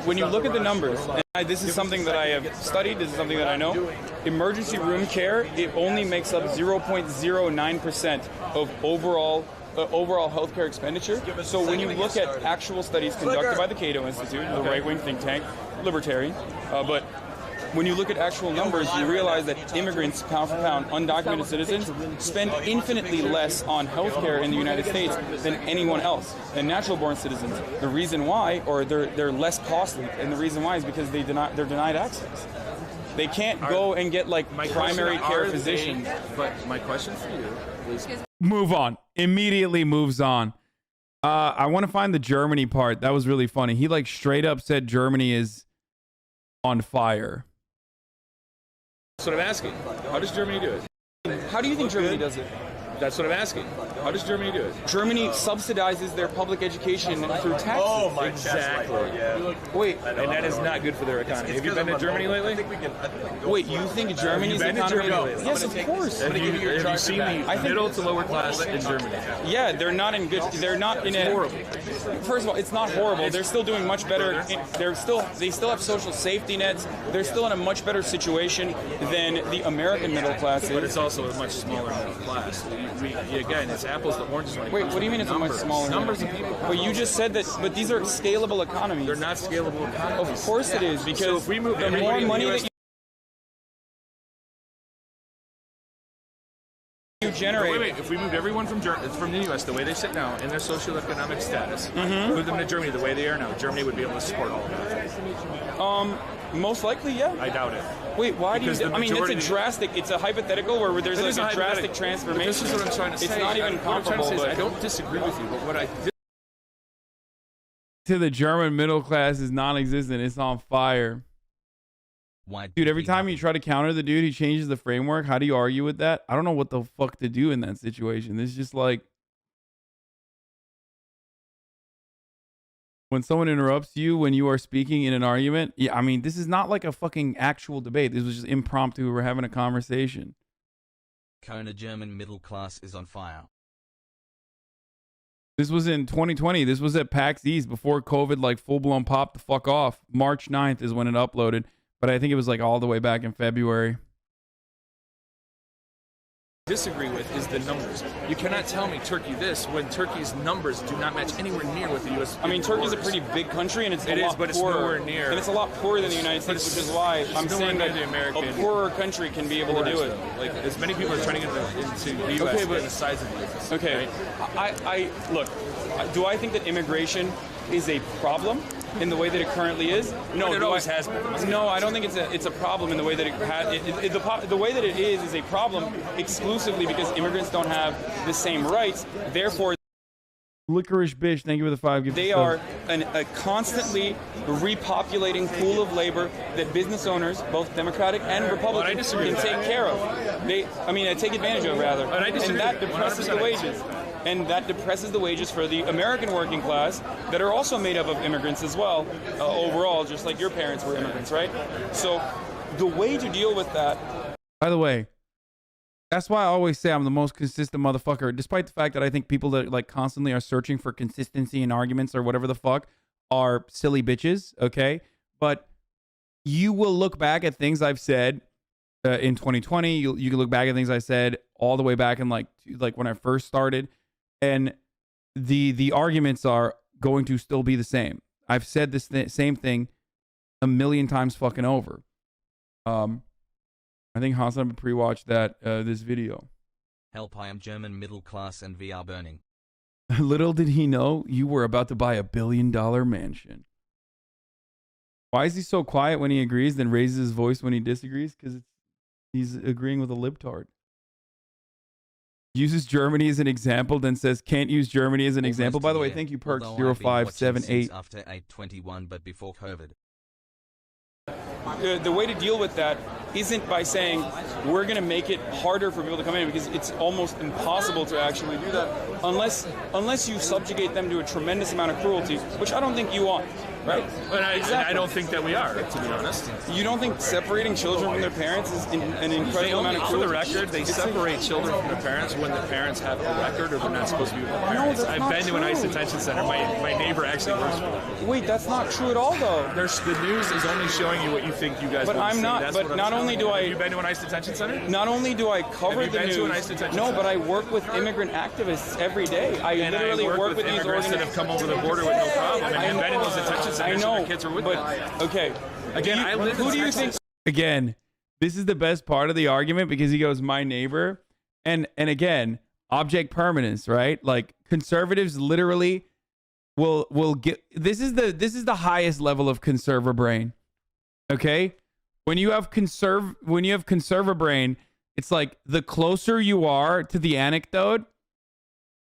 When you look at the numbers, and this is something that I have studied. This is something that I know. Emergency room care, it only makes up 0.09% of overall healthcare expenditure. So when you look at actual studies conducted by the Cato Institute, the right-wing think tank, libertarian, but when you look at actual numbers, you realize that immigrants, pound for pound, undocumented citizens, spend infinitely less on healthcare in the United States than anyone else, than natural-born citizens. The reason why, or they're less costly, and the reason why is because they're denied access. They can't go and get like primary care physicians. But my question for you is... Move on. Immediately moves on. I want to find the Germany part. That was really funny. He like straight up said Germany is on fire. That's what I'm asking. How does Germany do it? How do you think Germany does it? That's what I'm asking. How does Germany do it? Germany subsidizes their public education through taxes. Oh, my exactly. Yeah. Wait, and that is not good for their economy. Have you been to Germany lately? Wait, you think Germany's economy? Yes, of course. Have you seen the middle to lower class in Germany? Yeah, they're not in good. They're not in a. Horrible. First of all, it's not horrible. They're still doing much better. They still have social safety nets. They're still in a much better situation than the American middle class is. But it's also a much smaller middle class. Again, it's apples to oranges. Wait, what do you mean it's a much smaller? Numbers of people. But you just said that. But these are scalable economies. They're not scalable economies. Of course it is, because so if we move the more money that you generate. Wait. If we moved everyone from the U.S. the way they sit now in their socioeconomic status, move them to Germany the way they are now, Germany would be able to support all of that. Most likely, yeah. I doubt it. Wait, why do you? I mean, it's a drastic. It's a hypothetical where there's like a drastic transformation. This is what I'm trying to say. It's not even comparable. But I don't disagree with you, but what I. To the German middle class is non-existent. It's on fire. Dude, every time you try to counter the dude, he changes the framework. How do you argue with that? I don't know what the fuck to do in that situation. It's just like when someone interrupts you when you are speaking in an argument. Yeah, I mean, this is not like a fucking actual debate. This was just impromptu. We're having a conversation. Kona German middle class is on fire. This was in 2020. This was at PAX East before COVID like full-blown popped the fuck off. March 9th is when it uploaded. But I think it was like all the way back in February. Disagree with is the numbers. You cannot tell me Turkey this when Turkey's numbers do not match anywhere near what the U.S. I mean, Turkey's a pretty big country, and it's a lot but poorer. It's nowhere near. And it's a lot poorer than the United States, which is why I'm saying that a poorer country can be able to do it. Like as many people are turning into the U.S. Okay, but the size of the U.S. Okay, right? I look. Do I think that immigration is a problem in the way that it currently is? No, it always has been. No, I don't think it's a problem in the way that it has. The way that it is a problem exclusively because immigrants don't have the same rights. Therefore, Licorice Bitch, thank you for the 5 gifts. They are a constantly repopulating pool of labor that business owners, both Democratic and Republican, can take care of. Take advantage of, rather. And that depresses the wages. And that depresses the wages for the American working class that are also made up of immigrants as well, overall, just like your parents were immigrants, right? So the way to deal with that... By the way, that's why I always say I'm the most consistent motherfucker, despite the fact that I think people that like constantly are searching for consistency in arguments or whatever the fuck are silly bitches, okay? But you will look back at things I've said in 2020. You can look back at things I said all the way back in like when I first started. And the arguments are going to still be the same. I've said this same thing a million times fucking over. I think Hasan pre-watched this video. Help, I am German middle class and we are burning. Little did he know you were about to buy $1 billion mansion. Why is he so quiet when he agrees, then raises his voice when he disagrees? Because he's agreeing with a libtard. Uses Germany as an example, then says can't use Germany as an example. By the way, thank you, Perks 0578. After 8/21, but before COVID. The way to deal with that isn't by saying we're going to make it harder for people to come in, because it's almost impossible to actually do that unless you subjugate them to a tremendous amount of cruelty, which I don't think you want. Right. And I don't think that we are, to be honest. You don't think separating children from their parents is an incredible amount of For the record, they separate children from their parents when the parents have a record or they're not supposed to be with their parents. I've been to an ICE detention center. My neighbor actually works for them. Wait, that's not true at all, though. The news is only showing you what you think you guys. But I'm see. not. That's But not only do I. Have you been to an ICE detention center? Not only do I cover have you the been news. To an ICE detention no, center? but I work with immigrant activists every day. I literally work with these immigrants that have come over the border with no problem. And you've been in those detention centers. I know. Their kids are with them. Okay. Again, who do you think? Again, this is the best part of the argument because he goes, my neighbor, and again, object permanence, right? Like conservatives literally will get. This is the highest level of conserver brain. Okay, when you have conserver brain, it's like the closer you are to the anecdote,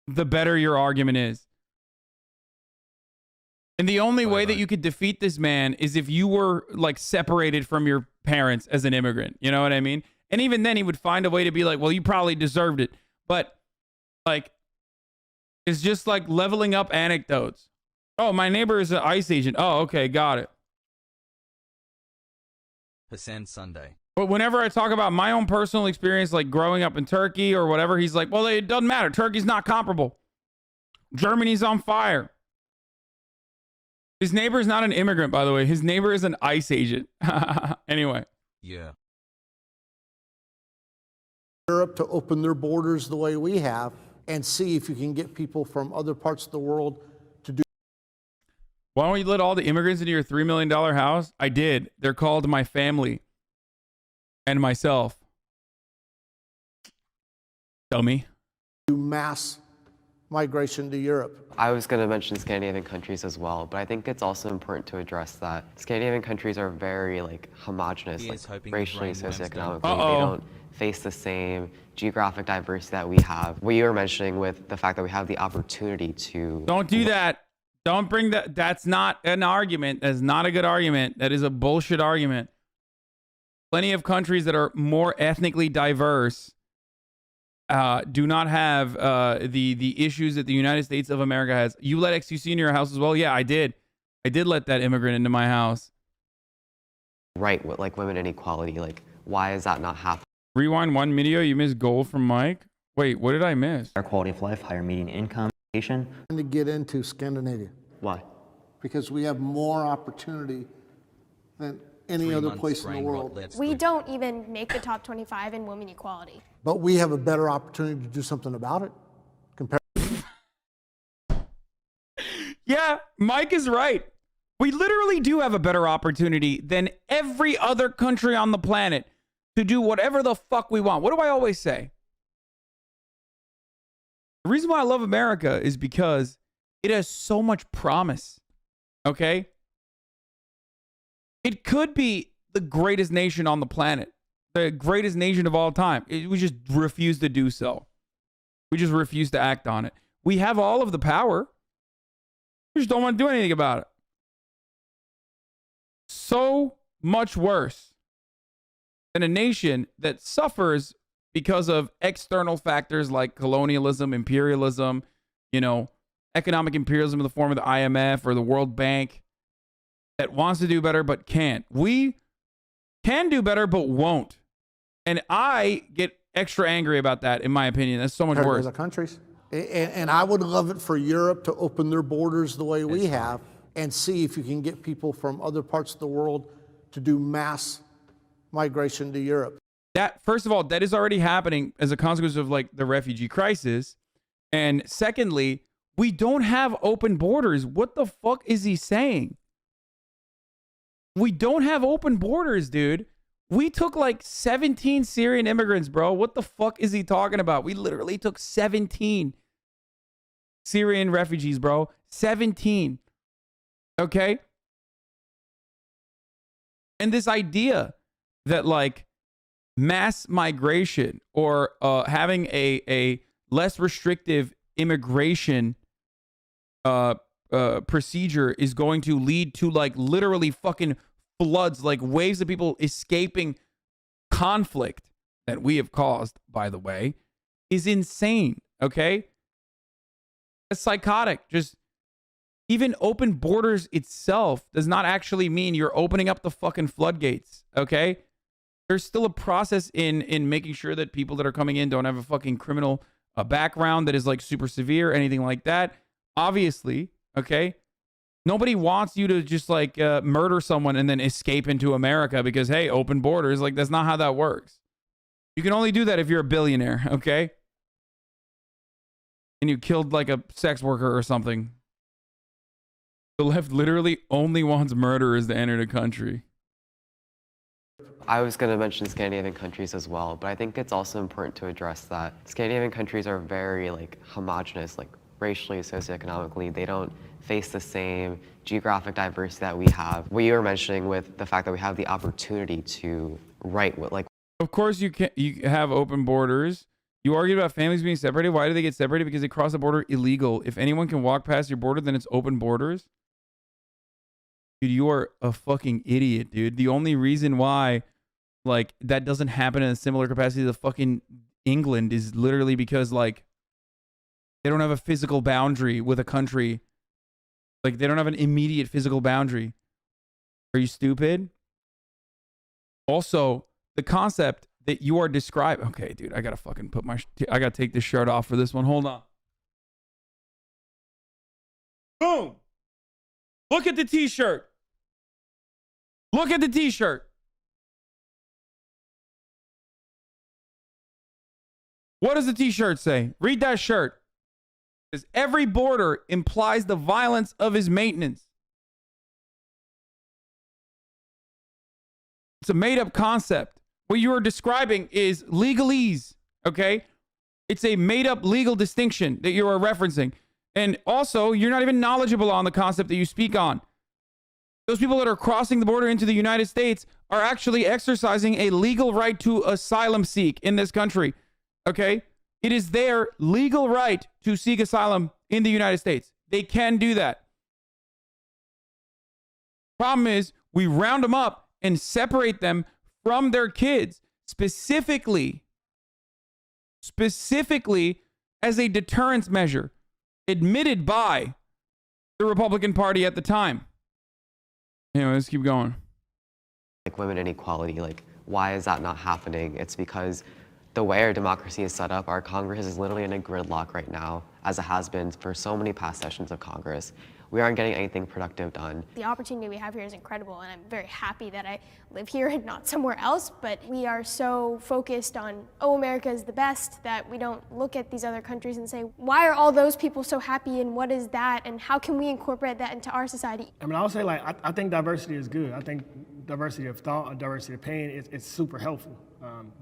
the better your argument is. And the only way that you could defeat this man is if you were like separated from your parents as an immigrant. You know what I mean? And even then he would find a way to be like, well, you probably deserved it. But like, it's just like leveling up anecdotes. Oh, my neighbor is an ICE agent. Oh, okay. Got it. Hasan Sunday. But whenever I talk about my own personal experience, like growing up in Turkey or whatever, he's like, well, it doesn't matter. Turkey's not comparable. Germany's on fire. His neighbor is not an immigrant, by the way. His neighbor is an ICE agent. Anyway. Yeah. Europe to open their borders the way we have and see if you can get people from other parts of the world to do. Why don't you let all the immigrants into your $3 million house? I did. They're called my family and myself. Dummy. Do mass migration to Europe. I was going to mention Scandinavian countries as well, but I think it's also important to address that Scandinavian countries are very homogenous, racially, socioeconomically. They don't face the same geographic diversity that we have. What you were mentioning with the fact that we have the opportunity to... Don't do that. Don't bring that. That's not an argument. That's not a good argument. That is a bullshit argument. Plenty of countries that are more ethnically diverse do not have the issues that the United States of America has. You let XQC in your house as well? Yeah, I did. I did let that immigrant into my house. Right, with women inequality, why is that not happening? Rewind one video. You missed gold from Mike. Wait, what did I miss? Our quality of life, higher median income, education. To get into Scandinavia. Why? Because we have more opportunity than any other place in the world. We don't even make the top 25 in women equality. But we have a better opportunity to do something about it. Yeah, Mike is right. We literally do have a better opportunity than every other country on the planet to do whatever the fuck we want. What do I always say? The reason why I love America is because it has so much promise. Okay? It could be the greatest nation on the planet, the greatest nation of all time. We just refuse to do so. We just refuse to act on it. We have all of the power. We just don't want to do anything about it. So much worse than a nation that suffers because of external factors like colonialism, imperialism, economic imperialism in the form of the IMF or the World Bank, that wants to do better but can't. We can do better but won't. And I get extra angry about that, in my opinion. That's so much worse. Other countries. And I would love it for Europe to open their borders the way we have and see if you can get people from other parts of the world to do mass migration to Europe. That, first of all, that is already happening as a consequence of the refugee crisis. And secondly, we don't have open borders. What the fuck is he saying? We don't have open borders, dude. We took 17 Syrian immigrants, bro. What the fuck is he talking about? We literally took 17 Syrian refugees, bro. 17. Okay? And this idea that mass migration or having a less restrictive immigration procedure is going to lead to literally fucking floods, waves of people escaping conflict that we have caused, by the way, is insane. Okay? It's psychotic. Just even open borders itself does not actually mean you're opening up the fucking floodgates, okay? There's still a process in making sure that people that are coming in don't have a fucking criminal background that is like super severe, anything like that. Obviously, okay? Nobody wants you to just like murder someone and then escape into America because, hey, open borders. Like, that's not how that works. You can only do that if you're a billionaire, okay? And you killed like a sex worker or something. The left literally only wants murderers to enter the country. I was going to mention Scandinavian countries as well, but I think it's also important to address that Scandinavian countries are very like homogenous, like racially, socioeconomically. They don't face the same geographic diversity that we have. What you were mentioning with the fact that we have the opportunity to write what like. Of course you have open borders. You argued about families being separated. Why do they get separated? Because they cross the border illegal. If anyone can walk past your border, then it's open borders. Dude, you are a fucking idiot, dude. The only reason why like that doesn't happen in a similar capacity to fucking England is literally because like they don't have a physical boundary with a country. Like they don't have an immediate physical boundary. Are you stupid? Also, the concept that you are describing. Okay, dude, I gotta fucking put I gotta take this shirt off for this one. Hold on. Boom. Look at the t-shirt. Look at the t-shirt. What does the t-shirt say? Read that shirt. It says, every border implies the violence of his maintenance. It's a made-up concept. What you are describing is legalese, okay? It's a made-up legal distinction that you are referencing. And also, you're not even knowledgeable on the concept that you speak on. Those people that are crossing the border into the United States are actually exercising a legal right to asylum seek in this country. Okay? It is their legal right to seek asylum in the United States. They can do that. Problem is, we round them up and separate them from their kids, specifically as a deterrence measure, admitted by the Republican Party at the time. Anyway, let's keep going. Like women inequality, like why is that not happening? It's because the way our democracy is set up, our Congress is literally in a gridlock right now, as it has been for so many past sessions of Congress. We aren't getting anything productive done. The opportunity we have here is incredible, and I'm very happy that I live here and not somewhere else, but we are so focused on, oh, America is the best, that we don't look at these other countries and say, why are all those people so happy, and what is that, and how can we incorporate that into our society? I mean, I would say, like, I think diversity is good. I think diversity of thought and diversity of opinion is super helpful.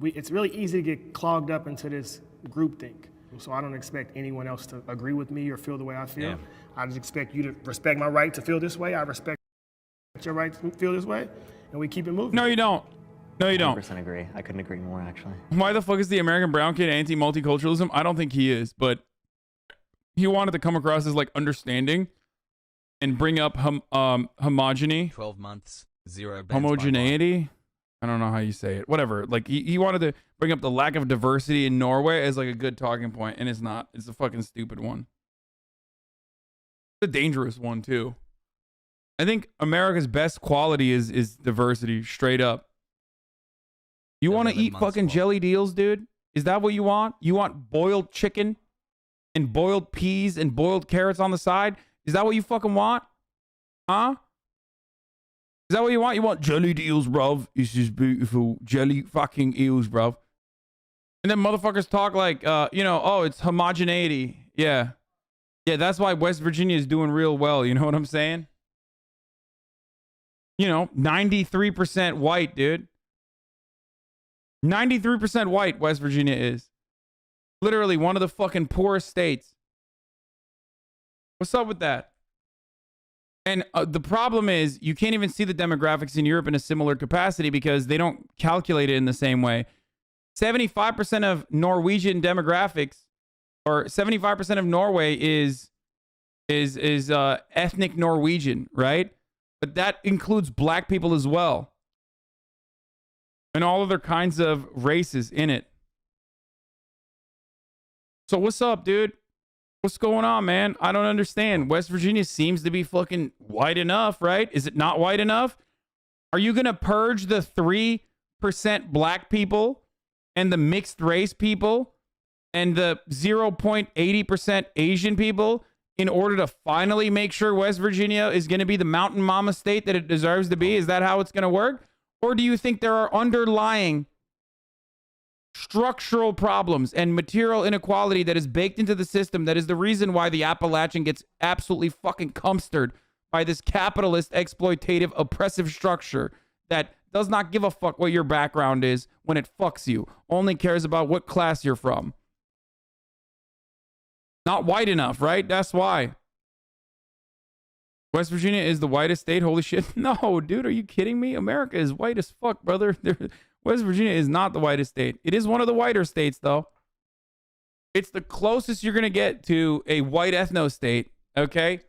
It's really easy to get clogged up into this groupthink. So I don't expect anyone else to agree with me or feel the way I feel. Yeah. I just expect you to respect my right to feel this way. I respect your right to feel this way, and we keep it moving. No, you don't. No, you don't. 100% agree. I couldn't agree more, actually. Why the fuck is the American brown kid anti-multiculturalism? I don't think he is, but he wanted to come across as like understanding and bring up homogeny. 12 months, 0 bans. Homogeneity. I don't know how you say it. Whatever. Like he wanted to bring up the lack of diversity in Norway as like a good talking point, and it's not. It's a fucking stupid one. It's a dangerous one too. I think America's best quality is diversity, straight up. You want to eat fucking jelly deals, dude? Is that what you want? You want boiled chicken and boiled peas and boiled carrots on the side? Is that what you fucking want? Huh? Is that what you want? You want jelly deals, bruv? It's just beautiful. Jelly fucking eels, bruv. And then motherfuckers talk like, oh, it's homogeneity. Yeah. Yeah, that's why West Virginia is doing real well. You know what I'm saying? 93% white, dude. 93% white West Virginia is. Literally one of the fucking poorest states. What's up with that? And the problem is you can't even see the demographics in Europe in a similar capacity because they don't calculate it in the same way. 75% of Norwegian demographics, or 75% of Norway is ethnic Norwegian, right? But that includes black people as well. And all other kinds of races in it. So what's up, dude? What's going on, man? I don't understand. West Virginia seems to be fucking white enough, right? Is it not white enough? Are you going to purge the 3% black people and the mixed race people and the 0.80% Asian people in order to finally make sure West Virginia is going to be the mountain mama state that it deserves to be? Is that how it's going to work? Or do you think there are underlying structural problems and material inequality that is baked into the system that is the reason why the Appalachian gets absolutely fucking cumstered by this capitalist, exploitative, oppressive structure that does not give a fuck what your background is when it fucks you, only cares about what class you're from? Not white enough, right? That's why. West Virginia is the whitest state. Holy shit. No, dude, are you kidding me? America is white as fuck, brother. West Virginia is not the whitest state. It is one of the whiter states, though. It's the closest you're going to get to a white ethno state, okay?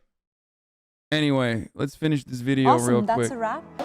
Anyway, let's finish this video real quick. That's a wrap.